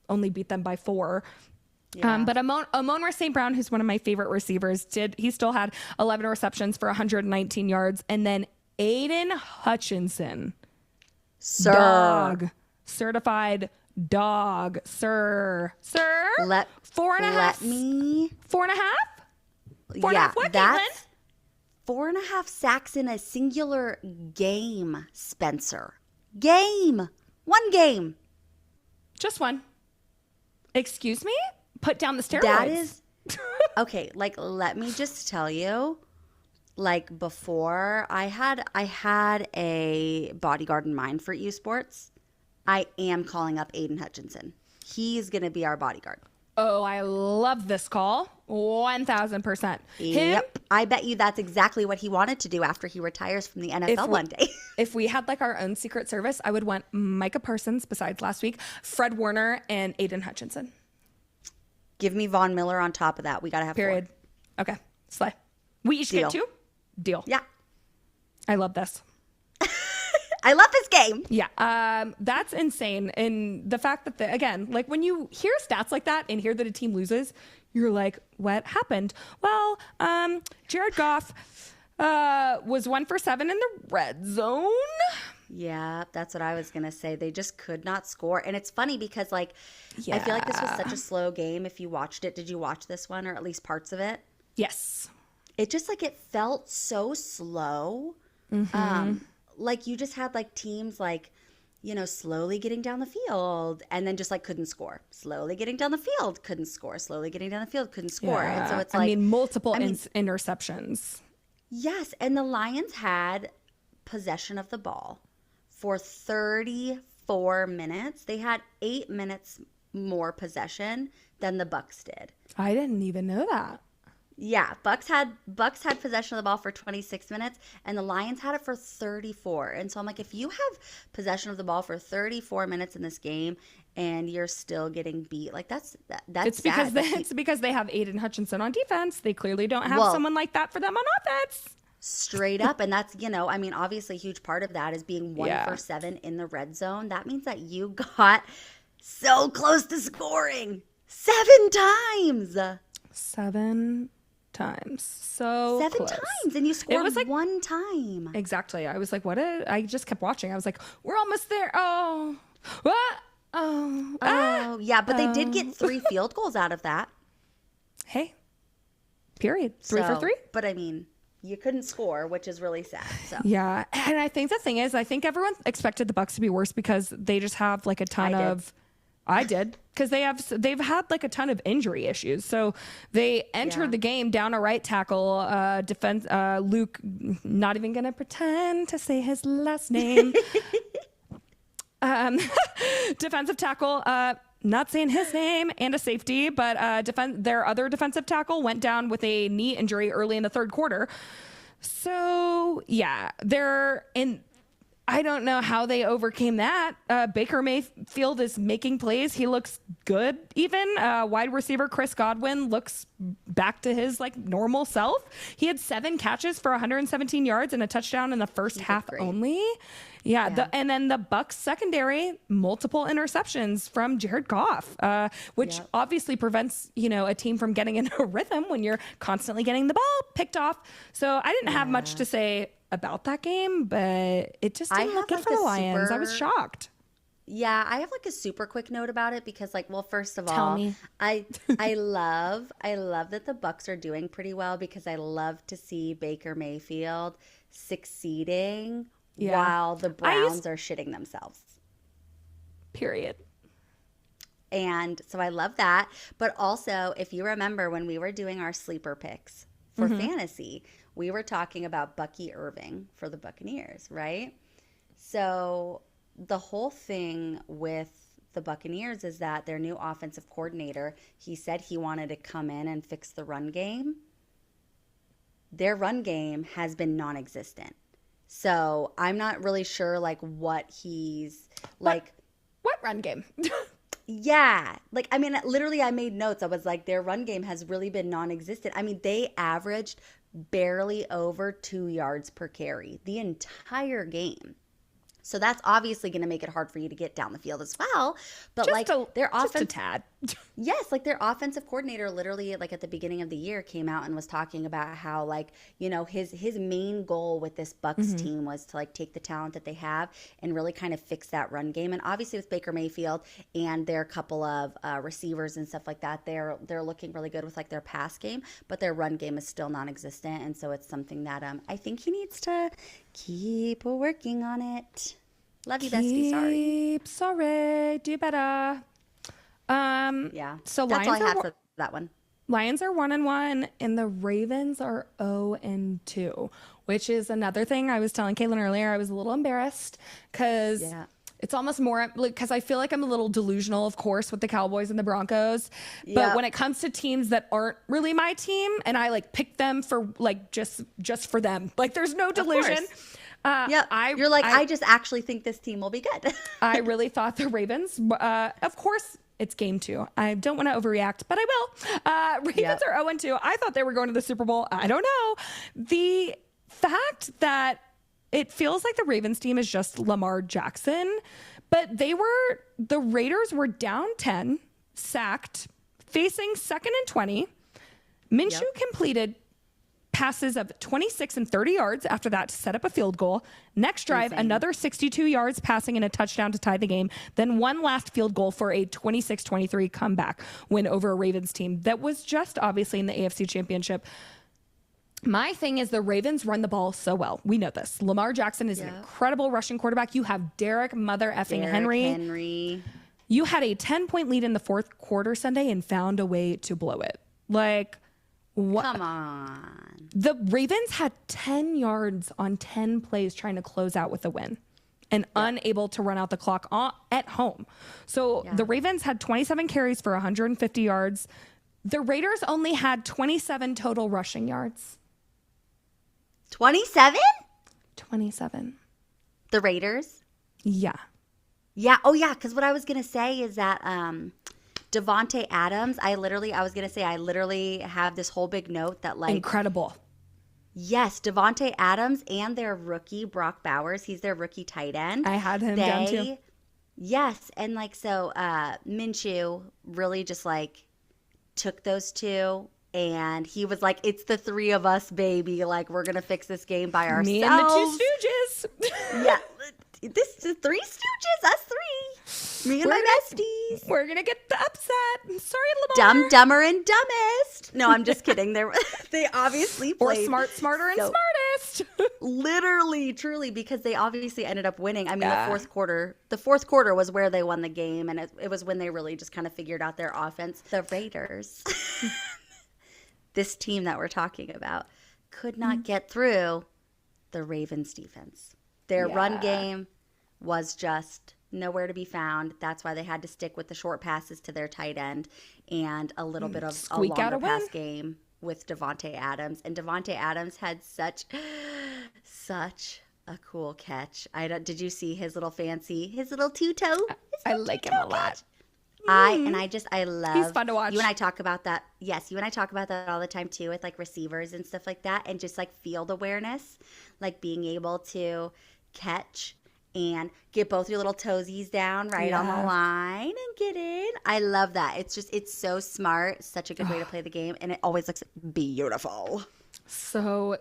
[SPEAKER 2] only beat them by 4. Yeah. But Amon-Ra St. Brown, who's one of my favorite receivers, he still had 11 receptions for 119 yards. And then Aiden Hutchinson, certified dog, sir, 4.5. 4.5. 4.5. What,
[SPEAKER 1] that's 4.5 sacks in a singular game, Spencer. One game.
[SPEAKER 2] Just one. Excuse me? Put down the steroids.
[SPEAKER 1] That is okay. Let me just tell you, before I had a bodyguard in mind for eSports, I am calling up Aiden Hutchinson. He's going to be our bodyguard.
[SPEAKER 2] Oh, I love this call. 1,000%.
[SPEAKER 1] Yep. I bet you that's exactly what he wanted to do after he retires from the NFL one day.
[SPEAKER 2] If we had our own secret service, I would want Micah Parsons, besides last week, Fred Warner, and Aiden Hutchinson.
[SPEAKER 1] Give me Von Miller on top of that. We got to have
[SPEAKER 2] Period. 4. Okay. Slay. We each get 2? Deal.
[SPEAKER 1] Yeah.
[SPEAKER 2] I love this.
[SPEAKER 1] I love this game.
[SPEAKER 2] Yeah. That's insane. And the fact that, again, when you hear stats like that and hear that a team loses, you're like, what happened? Well, Jared Goff was 1 for 7 in the red zone.
[SPEAKER 1] Yeah, that's what I was going to say. They just could not score. And it's funny because, I feel like this was such a slow game. If you watched it, did you watch this one or at least parts of it?
[SPEAKER 2] Yes.
[SPEAKER 1] It just, it felt so slow. Mm-hmm. You just had, teams, slowly getting down the field and then just, couldn't score. Slowly getting down the field, couldn't score. Slowly getting down the field, couldn't score.
[SPEAKER 2] Yeah.
[SPEAKER 1] And so it's
[SPEAKER 2] multiple interceptions.
[SPEAKER 1] Yes, and the Lions had possession of the ball for 34 minutes. They had 8 minutes more possession than the Bucs did.
[SPEAKER 2] I didn't even know that.
[SPEAKER 1] Yeah, Bucs had possession of the ball for 26 minutes, and the Lions had it for 34. And so I'm like, if you have possession of the ball for 34 minutes in this game, and you're still getting beat, that's
[SPEAKER 2] it's because
[SPEAKER 1] sad.
[SPEAKER 2] It's because they have Aiden Hutchinson on defense. They clearly don't have someone like that for them on offense.
[SPEAKER 1] Straight up. And that's, obviously a huge part of that is being 1 for 7 in the red zone. That means that you got so close to scoring 7 times.
[SPEAKER 2] 7 times. So
[SPEAKER 1] 7
[SPEAKER 2] close.
[SPEAKER 1] times. And you scored one time.
[SPEAKER 2] Exactly. I was like, what? I just kept watching. I was like, we're almost there. Oh, what?
[SPEAKER 1] Yeah. But they did get 3 field goals out of that.
[SPEAKER 2] Hey, period. 3 for 3.
[SPEAKER 1] But you couldn't score, which is really sad. So
[SPEAKER 2] yeah. And I think the thing is, I think everyone expected the Bucs to be worse because they just have a ton of. I did because they've had a ton of injury issues. So they entered the game down a right tackle, defense. Luke, not even gonna pretend to say his last name. Defensive tackle, not saying his name, and a safety, but their other defensive tackle went down with a knee injury early in the third quarter. So yeah, they're in. I don't know how they overcame that. Baker Mayfield is making plays. He looks good even. Wide receiver Chris Godwin looks back to his like normal self. He had 7 catches for 117 yards and a touchdown in the first half only. Yeah. And then the Bucs secondary, multiple interceptions from Jared Goff, which obviously prevents, a team from getting in a rhythm when you're constantly getting the ball picked off. So I didn't have much to say about that game, but it just didn't look good for the Lions. I was shocked.
[SPEAKER 1] Yeah, I have like a super quick note about it because first of all,
[SPEAKER 2] Tell me.
[SPEAKER 1] I love that the Bucs are doing pretty well because I love to see Baker Mayfield succeeding while the Browns are shitting themselves.
[SPEAKER 2] Period.
[SPEAKER 1] And so I love that. But also, if you remember when we were doing our sleeper picks for fantasy, we were talking about Bucky Irving for the Buccaneers, right? So the whole thing with the Buccaneers is that their new offensive coordinator, he said he wanted to come in and fix the run game. Their run game has been non-existent. So I'm not really sure what he's like.
[SPEAKER 2] What run game?
[SPEAKER 1] Yeah. Literally I made notes. I was like, their run game has really been non-existent. I mean, they averaged barely over 2 yards per carry the entire game. So that's obviously going to make it hard for you to get down the field as well. But their offense,
[SPEAKER 2] just a tad.
[SPEAKER 1] Yes, their offensive coordinator literally at the beginning of the year came out and was talking about how his main goal with this Bucs team was to take the talent that they have and really kind of fix that run game. And obviously with Baker Mayfield and their couple of receivers and stuff like that, they're looking really good with their pass game, but their run game is still non-existent. And so it's something that I think he needs to keep working on it. Love you, bestie.
[SPEAKER 2] Sorry. Do better.
[SPEAKER 1] Yeah.
[SPEAKER 2] So
[SPEAKER 1] that's
[SPEAKER 2] Lions
[SPEAKER 1] all I have for that one.
[SPEAKER 2] Lions are 1-1, and the Ravens are 0-2, which is another thing I was telling Caitlin earlier. I was a little embarrassed because it's almost more because I feel like I'm a little delusional, of course, with the Cowboys and the Broncos. But when it comes to teams that aren't really my team, and I pick them for just for them, there's no delusion.
[SPEAKER 1] I just actually think this team will be good.
[SPEAKER 2] I really thought the Ravens, of course, it's game 2. I don't want to overreact, but I will. Ravens are 0-2. I thought they were going to the Super Bowl. I don't know. The fact that it feels like the Ravens team is just Lamar Jackson, but the Raiders were down 10, sacked, facing 2nd and 20. Minshew completed passes of 26 and 30 yards after that to set up a field goal. Next drive, another 62 yards passing and a touchdown to tie the game. Then one last field goal for a 26-23 comeback win over a Ravens team that was just obviously in the AFC Championship. My thing is the Ravens run the ball so well. We know this. Lamar Jackson is an incredible rushing quarterback. You have Derek Henry. You had a 10-point lead in the fourth quarter Sunday and found a way to blow it. What?
[SPEAKER 1] Come on.
[SPEAKER 2] The Ravens had 10 yards on 10 plays trying to close out with a win and unable to run out the clock at home. So the Ravens had 27 carries for 150 yards. The Raiders only had 27 total rushing yards.
[SPEAKER 1] 27?
[SPEAKER 2] 27.
[SPEAKER 1] The Raiders?
[SPEAKER 2] Yeah.
[SPEAKER 1] Yeah. Oh, yeah. Because what I was going to say is that Devontae Adams, I literally have this whole big note that
[SPEAKER 2] incredible.
[SPEAKER 1] Yes, Devontae Adams and their rookie Brock Bowers, he's their rookie tight end.
[SPEAKER 2] I had him down too.
[SPEAKER 1] Yes, and Minshew really just took those two and he was like, it's the three of us, baby. We're going to fix this game by ourselves.
[SPEAKER 2] Me and the two Stooges.
[SPEAKER 1] Yeah. This is Three Stooges, us three. Me and my besties.
[SPEAKER 2] We're going to get the upset. Sorry, Lamar.
[SPEAKER 1] Dumb, dumber, and dumbest. No, I'm just kidding. They obviously played.
[SPEAKER 2] Or smart, smarter, and smartest.
[SPEAKER 1] Literally, truly, because they obviously ended up winning. I mean, the fourth quarter was where they won the game, and it was when they really just kind of figured out their offense. The Raiders, this team that we're talking about, could not get through the Ravens defense. Their run game was just nowhere to be found. That's why they had to stick with the short passes to their tight end and a little bit of a longer pass game with Devontae Adams. And Devontae Adams had such a cool catch. Did you see his little two-toe?
[SPEAKER 2] I like him a lot.
[SPEAKER 1] I love.
[SPEAKER 2] He's fun to watch.
[SPEAKER 1] You and I talk about that. Yes, you and I talk about that all the time too, with like receivers and stuff like that, and just like field awareness, like being able to catch and get both your little toesies down right on the line and get in. I love that. It's so smart. Such a good way to play the game, and it always looks beautiful. So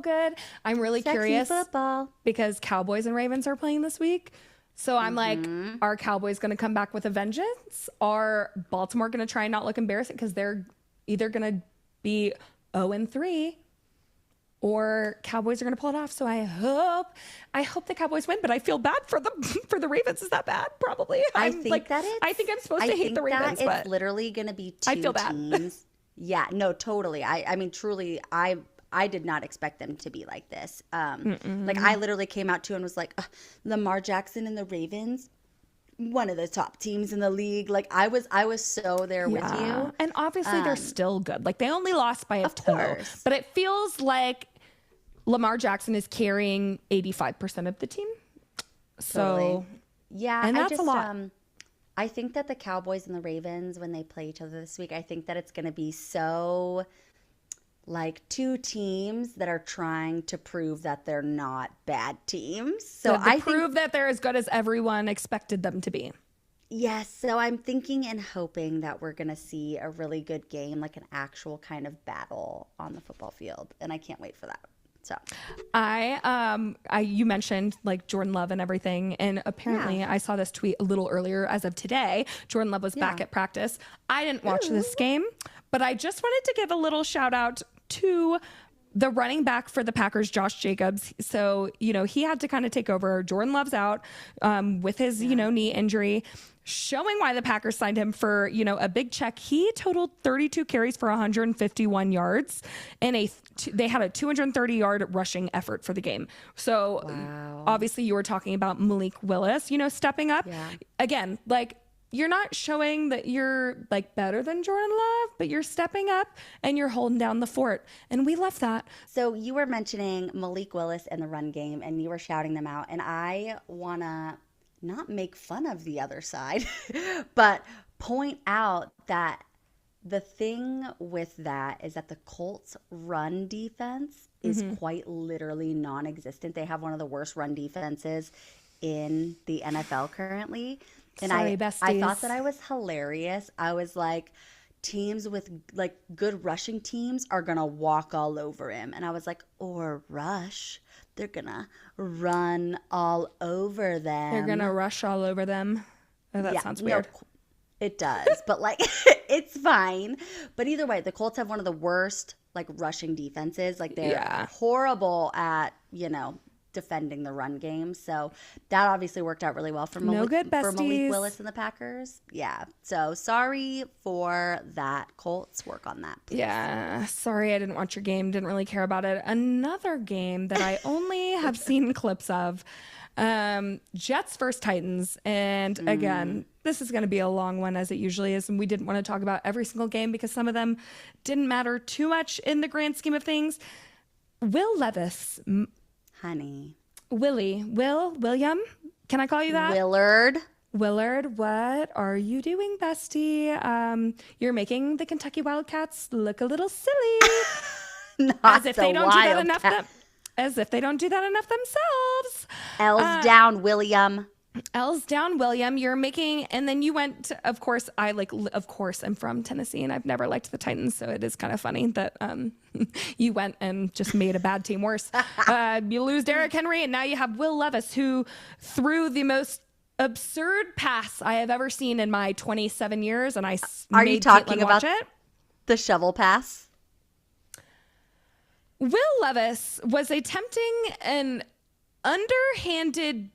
[SPEAKER 1] good. I'm really curious football
[SPEAKER 2] because Cowboys and Ravens are playing this week. So I'm like, are Cowboys going to come back with a vengeance? Are Baltimore going to try and not look embarrassing because they're either going to be 0-3 or Cowboys are going to pull it off? So I hope the Cowboys win, but I feel bad for the Ravens. Is that bad? Probably. I think I'm supposed to hate the Ravens, but
[SPEAKER 1] it's literally going to be two
[SPEAKER 2] I feel bad.
[SPEAKER 1] teams. Yeah, no, totally. I mean, truly, I did not expect them to be like this. Like I literally came out to and was like, Lamar Jackson and the Ravens, one of the top teams in the league. Like I was so there with you.
[SPEAKER 2] And obviously they're still good. Like they only lost by a toe, but it feels like Lamar Jackson is carrying 85% of the team. So
[SPEAKER 1] yeah,
[SPEAKER 2] and that's a lot.
[SPEAKER 1] I think that the Cowboys and the Ravens, when they play each other this week, I think that it's going to be so like two teams that are trying to prove that they're not bad teams. So I
[SPEAKER 2] prove that they're as good as everyone expected them to be.
[SPEAKER 1] Yes. So I'm thinking and hoping that we're going to see a really good game, like an actual kind of battle on the football field. And I can't wait for that. So
[SPEAKER 2] you mentioned like Jordan Love and everything. And apparently I saw this tweet a little earlier as of today. Jordan Love was back at practice. I didn't watch this game, but I just wanted to give a little shout out to the running back for the Packers, Josh Jacobs. So, he had to kind of take over. Jordan Love's out with his, knee injury, showing why the Packers signed him for, a big check. He totaled 32 carries for 151 yards and they had a 230-yard rushing effort for the game. So obviously you were talking about Malik Willis, stepping up. Yeah. Again, like, you're not showing that you're like better than Jordan Love, but you're stepping up and you're holding down the fort. And we love that.
[SPEAKER 1] So you were mentioning Malik Willis and the run game and you were shouting them out. And I want to not make fun of the other side, but point out that the thing with that is that the Colts run defense is quite literally non-existent. They have one of the worst run defenses in the NFL currently. And I thought that I was hilarious. I was like, teams with like good rushing teams are going to walk all over him. And I was like, or rush. They're going to run all over them.
[SPEAKER 2] They're going to rush all over them. Oh, that sounds weird.
[SPEAKER 1] No, it does. But like, it's fine. But either way, the Colts have one of the worst like rushing defenses. Like they're horrible at, defending the run game. So that obviously worked out really well for Malik Willis and the Packers. Yeah. So sorry for that. Colts, work on that, please.
[SPEAKER 2] Yeah. Sorry I didn't watch your game. Didn't really care about it. Another game that I only have seen clips of. Jets versus Titans. And again, this is going to be a long one as it usually is. And we didn't want to talk about every single game because some of them didn't matter too much in the grand scheme of things. Will Levis...
[SPEAKER 1] Honey.
[SPEAKER 2] William, can I call you that? Willard, what are you doing, bestie? You're making the Kentucky Wildcats look a little silly. As if they don't do that enough themselves.
[SPEAKER 1] L's down, William.
[SPEAKER 2] L's down, William. You're making, and then you went to, of course, I'm from Tennessee and I've never liked the Titans. So it is kind of funny that you went and just made a bad team worse. You lose Derrick Henry and now you have Will Levis, who threw the most absurd pass I have ever seen in my 27 years. And
[SPEAKER 1] are you talking about the shovel pass?
[SPEAKER 2] Will Levis was attempting an underhanded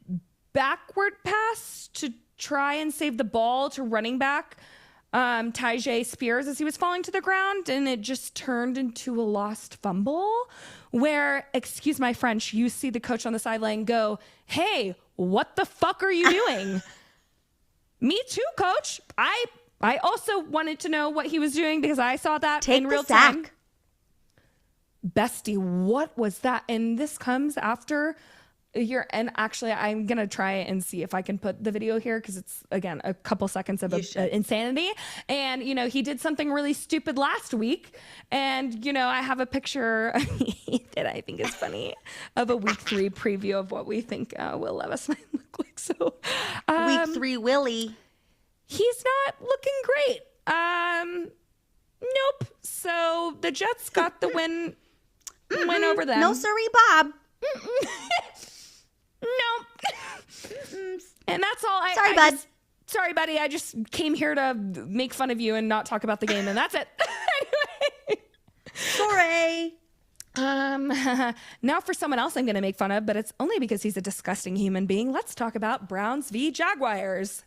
[SPEAKER 2] backward pass to try and save the ball to running back Tyjae Spears as he was falling to the ground, and it just turned into a lost fumble where, excuse my French, you see the coach on the sideline go, "Hey, what the fuck are you doing?" Me too, coach. I also wanted to know what he was doing because I saw that in real time. Bestie, what was that? And this comes after And actually, I'm going to try and see if I can put the video here because it's, again, a couple seconds of insanity. And, he did something really stupid last week. And, I have a picture that I think is funny of a week 3 preview of what we think Will Levis might look like. So,
[SPEAKER 1] week 3 Willie.
[SPEAKER 2] He's not looking great. Nope. So the Jets got the win over them.
[SPEAKER 1] No, sorry, Bob.
[SPEAKER 2] No. And that's all.
[SPEAKER 1] Sorry, bud.
[SPEAKER 2] Sorry, buddy. I just came here to make fun of you and not talk about the game, and that's it.
[SPEAKER 1] Anyway.
[SPEAKER 2] Sorry. Now for someone else I'm going to make fun of, but it's only because he's a disgusting human being. Let's talk about Browns v. Jaguars.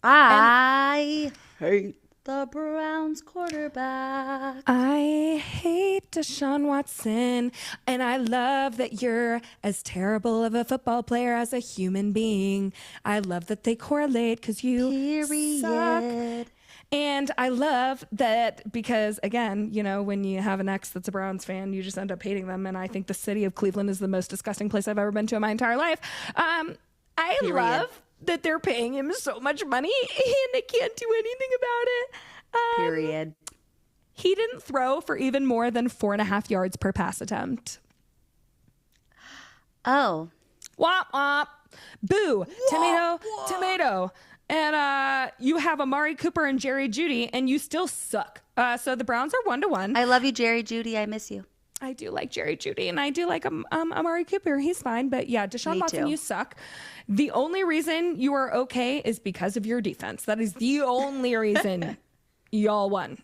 [SPEAKER 1] I hate the Browns quarterback.
[SPEAKER 2] I hate Deshaun Watson, and I love that you're as terrible of a football player as a human being. I love that they correlate because you suck. And I love that because, again, when you have an ex that's a Browns fan, you just end up hating them. And I think the city of Cleveland is the most disgusting place I've ever been to in my entire life. I love that they're paying him so much money and they can't do anything about it.
[SPEAKER 1] Period.
[SPEAKER 2] He didn't throw for even more than 4.5 yards per pass attempt.
[SPEAKER 1] Oh.
[SPEAKER 2] Wop, wop. Boo. Tomato, tomato. And you have Amari Cooper and Jerry Jeudy, and you still suck. So the Browns are 1-1.
[SPEAKER 1] I love you, Jerry Jeudy. I miss you.
[SPEAKER 2] I do like Jerry Jeudy, and I do like Amari Cooper. He's fine. But yeah, Deshaun Watson, you suck. The only reason you are okay is because of your defense. That is the only reason y'all won.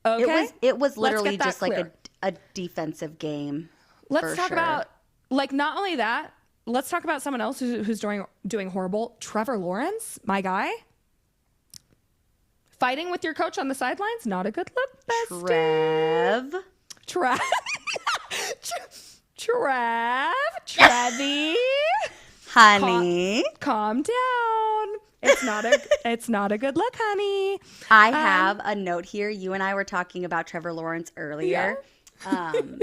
[SPEAKER 2] Okay?
[SPEAKER 1] It was literally just like a defensive game.
[SPEAKER 2] Let's talk about, not only that, let's talk about someone else who's doing horrible. Trevor Lawrence, my guy. Fighting with your coach on the sidelines, not a good look, bestie. Trevi.
[SPEAKER 1] Honey.
[SPEAKER 2] Calm down. It's not a good look, honey.
[SPEAKER 1] I have a note here. You and I were talking about Trevor Lawrence earlier,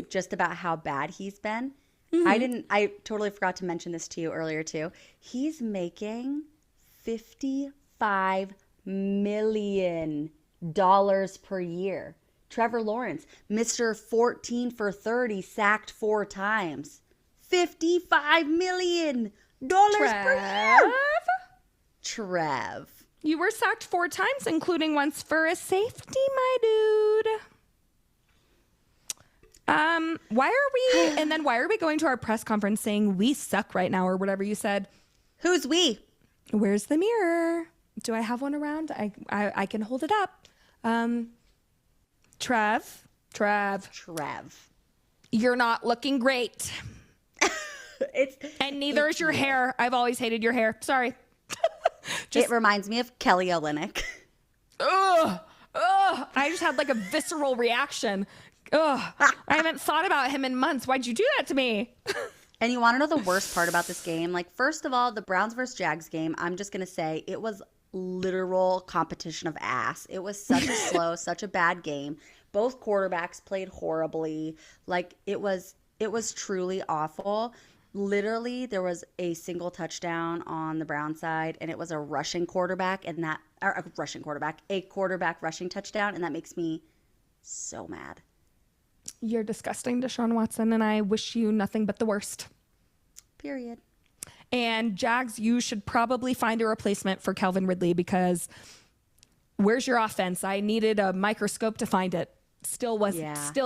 [SPEAKER 1] just about how bad he's been. Mm-hmm. I totally forgot to mention this to you earlier too. He's making $55 million per year. Trevor Lawrence, Mr. 14 for 30, sacked 4 times. $55 million per year. Trev.
[SPEAKER 2] You were sacked 4 times, including once for a safety, my dude. Why are we going to our press conference saying we suck right now or whatever you said?
[SPEAKER 1] Who's we?
[SPEAKER 2] Where's the mirror? Do I have one around? I can hold it up. Trev. You're not looking great. And neither is your hair. I've always hated your hair. Sorry.
[SPEAKER 1] It reminds me of Kelly Olynyk.
[SPEAKER 2] Ugh. I just had like a visceral reaction. Ugh. I haven't thought about him in months. Why'd you do that to me?
[SPEAKER 1] And you want to know the worst part about this game? Like, first of all, the Browns versus Jags game, I'm just going to say it was literal competition of ass. It was such a slow, such a bad game. Both quarterbacks played horribly. Like, it was truly awful. Literally, there was a single touchdown on the Brown side, and it was a quarterback rushing touchdown, and that makes me so mad.
[SPEAKER 2] You're disgusting, Deshaun Watson, and I wish you nothing but the worst.
[SPEAKER 1] Period.
[SPEAKER 2] And Jags, you should probably find a replacement for Calvin Ridley because where's your offense? I needed a microscope to find it. Still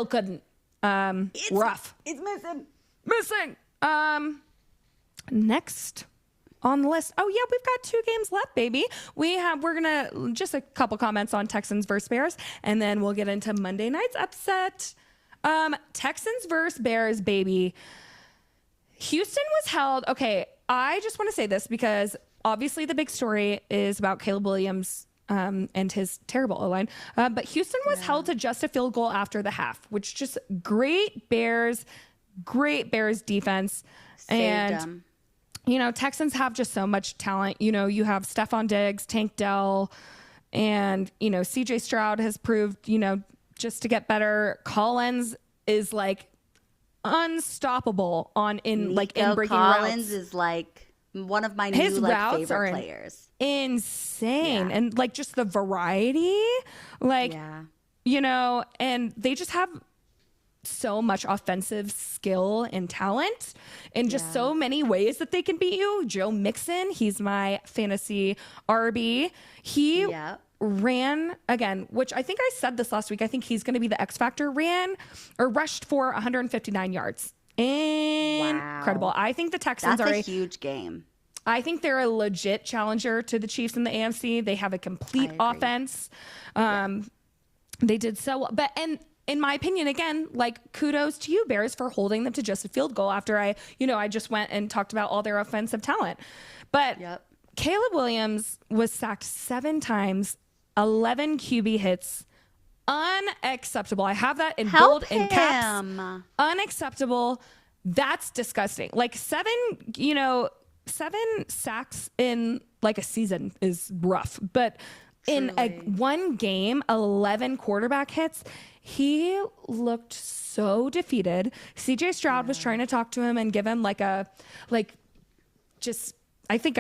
[SPEAKER 2] couldn't. Rough.
[SPEAKER 1] It's
[SPEAKER 2] Missing. Next on the list. Oh yeah, we've got 2 games left, baby. We're gonna just a couple comments on Texans versus Bears, and then we'll get into Monday night's upset. Texans versus Bears, baby. Houston was held. Okay, I just want to say this because obviously the big story is about Caleb Williams and his terrible O-line. But Houston was held to just a field goal after the half, which just great Bears defense.
[SPEAKER 1] Saved them.
[SPEAKER 2] Texans have just so much talent. You have Stephon Diggs, Tank Dell, and, CJ Stroud has proved, just to get better. Collins is like unstoppable in
[SPEAKER 1] Nico
[SPEAKER 2] breaking
[SPEAKER 1] Collins
[SPEAKER 2] routes.
[SPEAKER 1] is like one of my
[SPEAKER 2] His
[SPEAKER 1] new
[SPEAKER 2] routes
[SPEAKER 1] favorite
[SPEAKER 2] are
[SPEAKER 1] players.
[SPEAKER 2] Insane. And just the variety, and they just have so much offensive skill and talent in just so many ways that they can beat you. Joe Mixon, he's my fantasy RB. He ran again, which I think I said this last week. I think he's going to be the X factor. Rushed for 159 yards. Incredible. I think the Texans
[SPEAKER 1] are a huge game.
[SPEAKER 2] I think they're a legit challenger to the Chiefs in the AFC. They have a complete offense. They did so well. But in my opinion, again, kudos to you, Bears, for holding them to just a field goal after I just went and talked about all their offensive talent. But Caleb Williams was sacked 7 times, 11 QB hits. Unacceptable. I have that in bold and caps. Unacceptable. That's disgusting. 7 sacks in a season is rough. But in one game, 11 quarterback hits, he looked so defeated. CJ Stroud was trying to talk to him and give him I think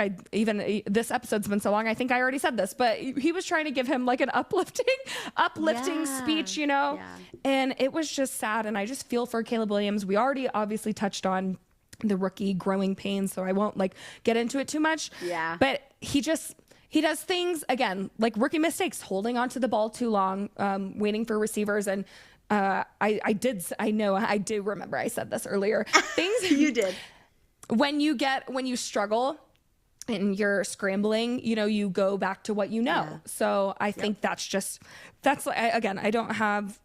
[SPEAKER 2] this episode's been so long, I think I already said this, but he was trying to give him an uplifting speech, and it was just sad. And I just feel for Caleb Williams. We already obviously touched on the rookie growing pains, so I won't get into it too much. Yeah. But he does things again, rookie mistakes, holding onto the ball too long, waiting for receivers. And I do remember I said this earlier. Things
[SPEAKER 1] you did.
[SPEAKER 2] When you struggle and you're scrambling, you go back to what you know. Yeah. So I think again, I don't have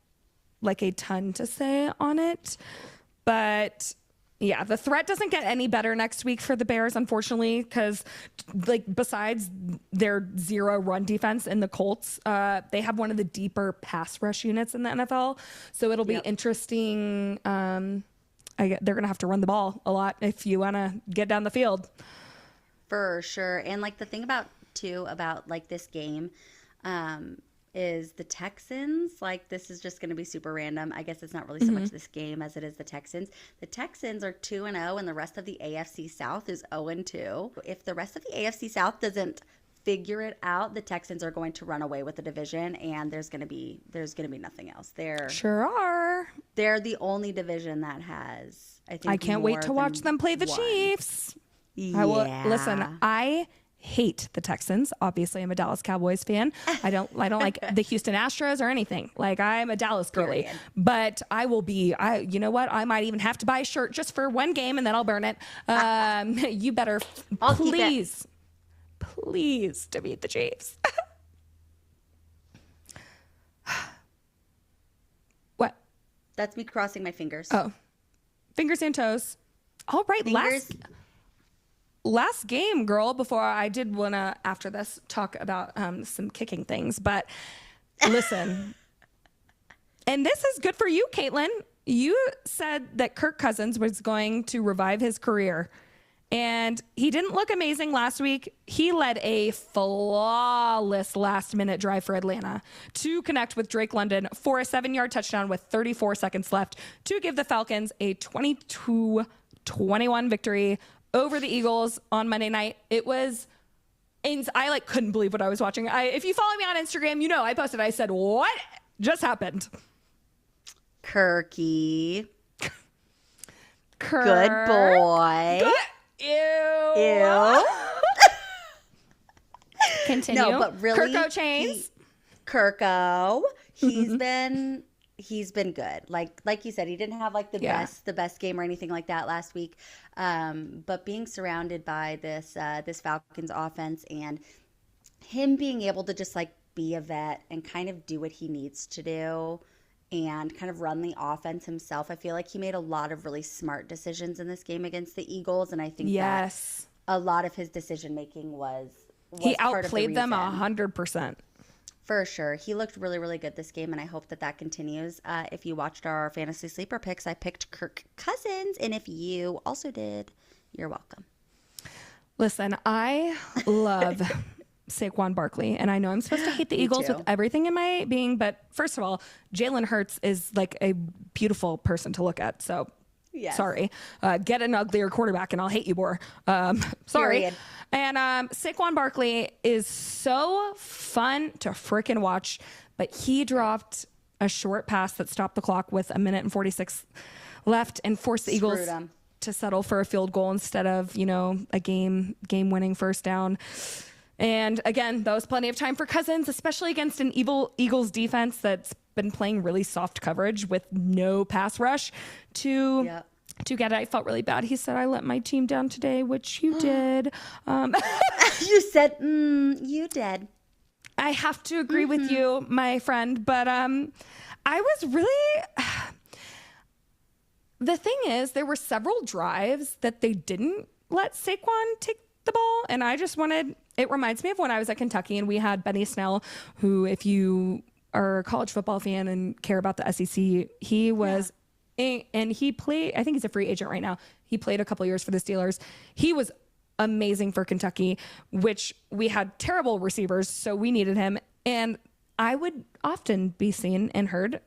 [SPEAKER 2] a ton to say on it, but yeah, the threat doesn't get any better next week for the Bears, unfortunately, because besides their 0 run defense in the Colts, they have one of the deeper pass rush units in the NFL. So it'll be interesting. They're going to have to run the ball a lot if you want to get down the field.
[SPEAKER 1] For sure. And the thing about this game is the Texans. This is just going to be super random. I guess it's not really so much this game as it is the Texans. The Texans are 2-0 and the rest of the AFC South is 0-2. If the rest of the AFC South doesn't figure it out, the Texans are going to run away with the division, and there's going to be nothing else. They're the only division that has, I can't wait to watch them play the Chiefs.
[SPEAKER 2] Yeah. Listen, I hate the Texans. Obviously, I'm a Dallas Cowboys fan. I don't like the Houston Astros or anything. I'm a Dallas girly. Period. But I will be. You know what? I might even have to buy a shirt just for one game, and then I'll burn it. You better, please, to beat the Chiefs. What?
[SPEAKER 1] That's me crossing my fingers.
[SPEAKER 2] Oh, fingers and toes. All right, last game, girl, before I did want to, after this, talk about some kicking things. But listen, and this is good for you, Caitlin. You said that Kirk Cousins was going to revive his career. And he didn't look amazing last week. He led a flawless last-minute drive for Atlanta to connect with Drake London for a 7-yard touchdown with 34 seconds left to give the Falcons a 22-21 victory over the Eagles on Monday night. It was, and I couldn't believe what I was watching. If you follow me on Instagram, I posted. I said, "What just happened?"
[SPEAKER 1] Kirky, good boy.
[SPEAKER 2] Good. Ew. Continue.
[SPEAKER 1] No, but really,
[SPEAKER 2] Kirko Chains.
[SPEAKER 1] Kirko, he's been good. Like you said, he didn't have the best game or anything like that last week. But being surrounded by this Falcons offense and him being able to just be a vet and kind of do what he needs to do and kind of run the offense himself, I feel like he made a lot of really smart decisions in this game against the Eagles. And I think that a lot of his decision making was he outplayed them
[SPEAKER 2] 100%.
[SPEAKER 1] For sure. He looked really, really good this game, and I hope that continues. If you watched our fantasy sleeper picks, I picked Kirk Cousins, and if you also did, you're welcome.
[SPEAKER 2] Listen, I love Saquon Barkley, and I know I'm supposed to hate the Eagles with everything in my being, but first of all, Jalen Hurts is a beautiful person to look at, so
[SPEAKER 1] Yes.
[SPEAKER 2] Sorry. Get an uglier quarterback and I'll hate you more. Sorry.
[SPEAKER 1] Period.
[SPEAKER 2] And Saquon Barkley is so fun to freaking watch, but he dropped a short pass that stopped the clock with 1 minute and 46 left and forced the Eagles to settle for a field goal instead of, a game-winning first down. And again, that was plenty of time for Cousins, especially against an Eagles defense that's been playing really soft coverage with no pass rush to get it. I felt really bad. He said, I let my team down today, which you did.
[SPEAKER 1] You said, you did.
[SPEAKER 2] I have to agree with you, my friend. But I was really... The thing is, there were several drives that they didn't let Saquon take the ball. And I just wanted... It reminds me of when I was at Kentucky and we had Benny Snell, who, if you are a college football fan and care about the SEC, he was... And he played, I think he's a free agent right now. He played a couple years for the Steelers. He was amazing for Kentucky, which we had terrible receivers, so we needed him. And I would often be seen and heard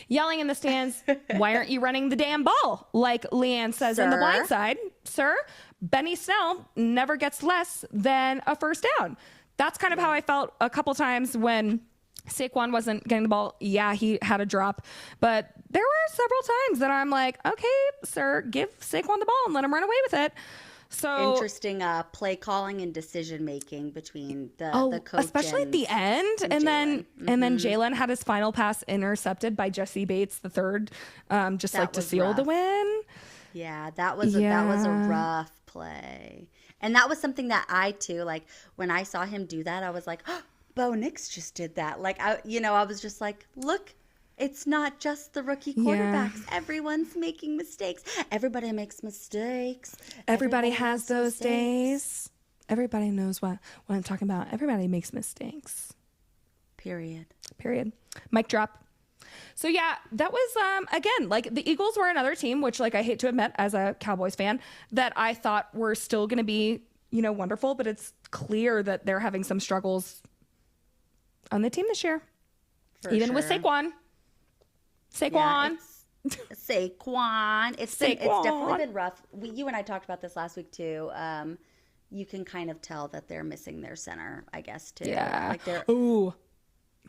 [SPEAKER 2] yelling in the stands, why aren't you running the damn ball? Like Leanne says in The Blind Side, sir, Benny Snell never gets less than a first down. That's kind of how I felt a couple times when Saquon wasn't getting the ball. Yeah, he had a drop, but there were several times that I'm like, okay, sir, give Saquon the ball and let him run away with it. So
[SPEAKER 1] interesting play calling and decision making between the coach,
[SPEAKER 2] especially at the end, and then Jalen had his final pass intercepted by Jesse Bates the third, just like to seal the win.
[SPEAKER 1] Yeah, that was a rough play, and that was something that I too, like when I saw him do that, I was like, oh, Bo Nix just did that. Like I was just like, look. It's not just the rookie quarterbacks. Yeah. Everyone's making mistakes. Everybody makes mistakes.
[SPEAKER 2] Everybody has those days. Everybody knows what I'm talking about. Everybody makes mistakes.
[SPEAKER 1] Period.
[SPEAKER 2] Mic drop. So yeah, that was, again, like the Eagles were another team, which like I hate to admit as a Cowboys fan, that I thought were still going to be, wonderful, but it's clear that they're having some struggles on the team this year. Even with Saquon.
[SPEAKER 1] Yeah, Saquon. It's definitely been rough. You and I talked about this last week too. You can kind of tell that they're missing their center, I guess, too.
[SPEAKER 2] Yeah.
[SPEAKER 1] Like they're.
[SPEAKER 2] Ooh.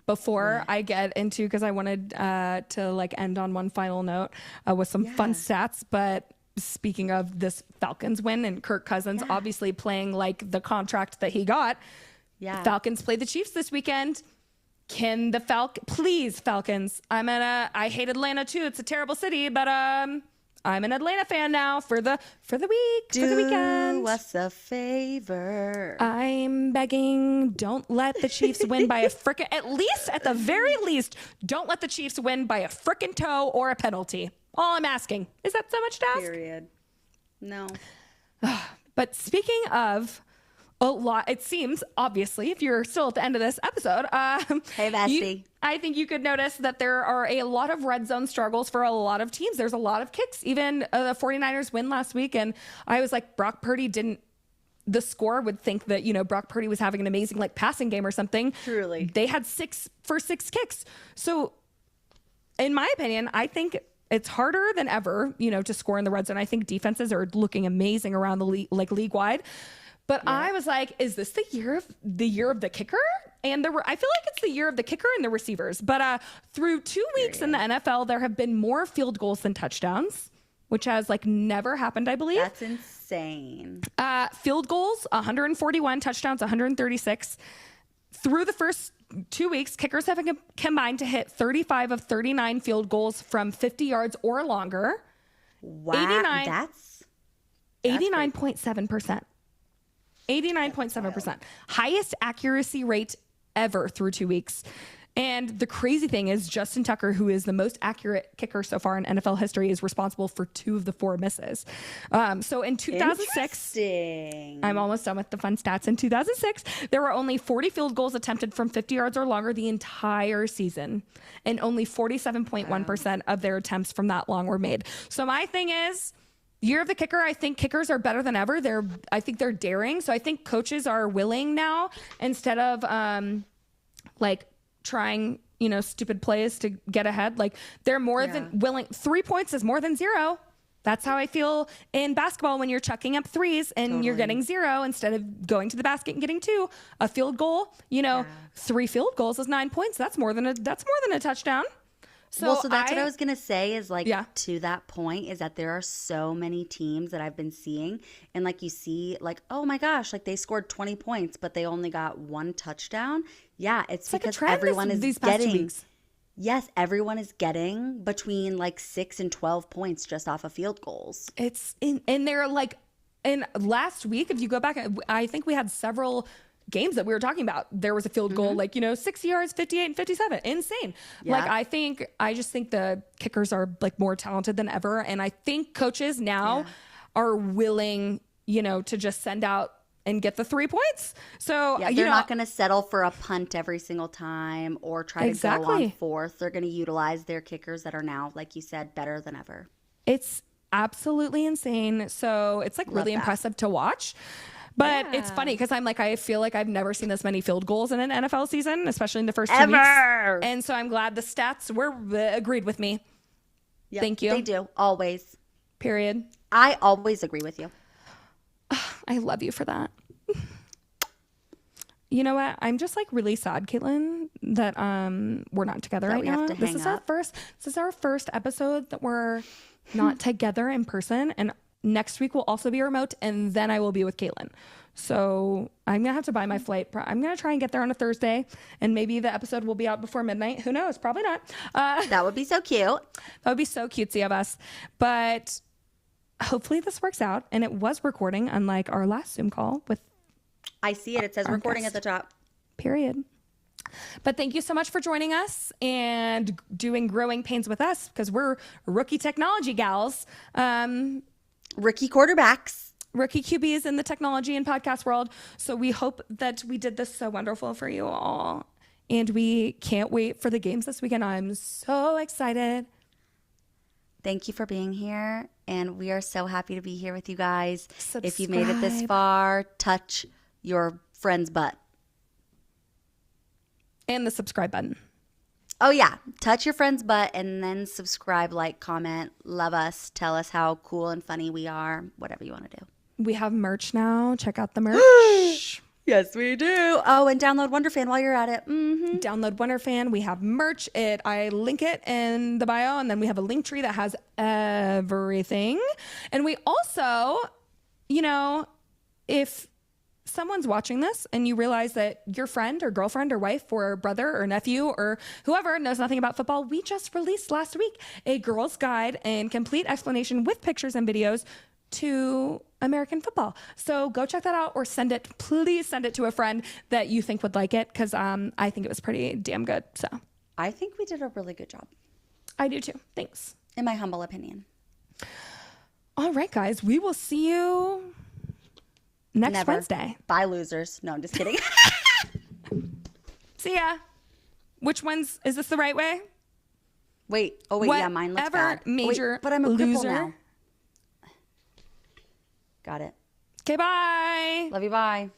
[SPEAKER 2] Before I get into, because I wanted to like end on one final note with some fun stats, but speaking of this Falcons win and Kirk Cousins obviously playing like the contract that he got. Yeah. The Falcons play the Chiefs this weekend. Can the please Falcons? I hate Atlanta too. It's a terrible city, but I'm an Atlanta fan now for the week, for the weekend.
[SPEAKER 1] Do us a favor.
[SPEAKER 2] I'm begging, don't let the Chiefs win by a frickin', at the very least, don't let the Chiefs win by a frickin' toe or a penalty. All I'm asking. Is that so much to ask?
[SPEAKER 1] Period. No.
[SPEAKER 2] But speaking of a lot, it seems, obviously, if you're still at the end of this episode,
[SPEAKER 1] hey, Bessie.
[SPEAKER 2] I think you could notice that there are a lot of red zone struggles for a lot of teams. There's a lot of kicks. Even the 49ers win last week, and I was like, Brock Purdy didn't. The score would think that, Brock Purdy was having an amazing like passing game or something.
[SPEAKER 1] Truly.
[SPEAKER 2] They had 6 for 6 kicks. So in my opinion, I think it's harder than ever, to score in the red zone. I think defenses are looking amazing around the league, like league wide. But I was like, is this the year of the kicker? And I feel like it's the year of the kicker and the receivers. But through 2 weeks in the NFL, there have been more field goals than touchdowns, which has like never happened, I believe.
[SPEAKER 1] That's insane.
[SPEAKER 2] Field goals, 141, touchdowns, 136. Through the first 2 weeks, kickers have combined to hit 35 of 39 field goals from 50 yards or longer.
[SPEAKER 1] Wow, that's
[SPEAKER 2] 89.7%. 89.7%. Highest accuracy rate ever through 2 weeks. And the crazy thing is Justin Tucker, who is the most accurate kicker so far in NFL history, is responsible for 2 of the 4 misses. So in 2006, I'm almost done with the fun stats. In 2006, there were only 40 field goals attempted from 50 yards or longer the entire season. And only 47.1% of their attempts from that long were made. So my thing is, year of the kicker, I think kickers are better than ever. I think they're daring. So I think coaches are willing now, instead of like trying, stupid plays to get ahead. Like they're more than willing. 3 points is more than 0. That's how I feel in basketball when you're chucking up threes and you're getting 0 instead of going to the basket and getting 2. A field goal, 3 field goals is 9 points. That's more than a touchdown.
[SPEAKER 1] So that's what I was going to say is to that point is that there are so many teams that I've been seeing and you see oh my gosh, they scored 20 points, but they only got 1 touchdown. Yeah. It's because everyone is getting, yes, everyone is getting between 6 and 12 points just off of field goals.
[SPEAKER 2] And they're and last week, if you go back, I think we had several games that we were talking about. There was a field goal, 6 yards, 58 and 57. Insane. Yeah. I just think the kickers are more talented than ever. And I think coaches now are willing, to just send out and get the 3 points. So
[SPEAKER 1] they're not going to settle for a punt every single time or try to go on fourth. They're going to utilize their kickers that are now, like you said, better than ever.
[SPEAKER 2] It's absolutely insane. So it's really impressive to watch. But it's funny because I feel like I've never seen this many field goals in an NFL season, especially in the first 2 weeks. And so I'm glad the stats agreed with me. Yep, thank you.
[SPEAKER 1] They do. Always.
[SPEAKER 2] Period.
[SPEAKER 1] I always agree with you.
[SPEAKER 2] I love you for that. You know what? I'm just really sad, Caitlin, that we're not together right now. This is our first episode that we're not together in person, and next week will also be remote, and then I will be with Caitlin. So I'm going to have to buy my flight. I'm going to try and get there on a Thursday, and maybe the episode will be out before midnight. Who knows? Probably not.
[SPEAKER 1] That would be so cute.
[SPEAKER 2] That would be so cutesy of us. But hopefully this works out, and it was recording, unlike our last Zoom call with
[SPEAKER 1] I see it. It says recording
[SPEAKER 2] guest.
[SPEAKER 1] At the top.
[SPEAKER 2] Period. But thank you so much for joining us and doing Growing Pains with us, because we're rookie technology gals.
[SPEAKER 1] Rookie quarterbacks.
[SPEAKER 2] Rookie QBs in the technology and podcast world. So we hope that we did this so wonderful for you all. And we can't wait for the games this weekend. I'm so excited.
[SPEAKER 1] Thank you for being here. And we are so happy to be here with you guys.
[SPEAKER 2] Subscribe.
[SPEAKER 1] If you made it this far, touch your friend's butt.
[SPEAKER 2] And the subscribe button.
[SPEAKER 1] Oh, yeah. Touch your friend's butt and then subscribe, comment, love us, tell us how cool and funny we are, whatever you want to do.
[SPEAKER 2] We have merch now. Check out the merch.
[SPEAKER 1] Yes, we do. Oh, and download Wunderfan while you're at it. Mm-hmm.
[SPEAKER 2] Download Wunderfan. We have merch. I link it in the bio, and then we have a link tree that has everything. And we also, if someone's watching this and you realize that your friend or girlfriend or wife or brother or nephew or whoever knows nothing about football, we just released last week a girl's guide and complete explanation with pictures and videos to American football. So go check that out, or please send it to a friend that you think would like it, because I think it was pretty damn good. So
[SPEAKER 1] I think we did a really good job.
[SPEAKER 2] I do too. Thanks.
[SPEAKER 1] In my humble opinion.
[SPEAKER 2] All right, guys, we will see you next Wednesday.
[SPEAKER 1] Bye, losers. No, I'm just kidding.
[SPEAKER 2] See ya. Which one's, is this the right way?
[SPEAKER 1] Wait. Oh, wait. Yeah, mine looks bad.
[SPEAKER 2] Major
[SPEAKER 1] but I'm a
[SPEAKER 2] loser.
[SPEAKER 1] cripple now. Got it.
[SPEAKER 2] Okay, bye.
[SPEAKER 1] Love you. Bye.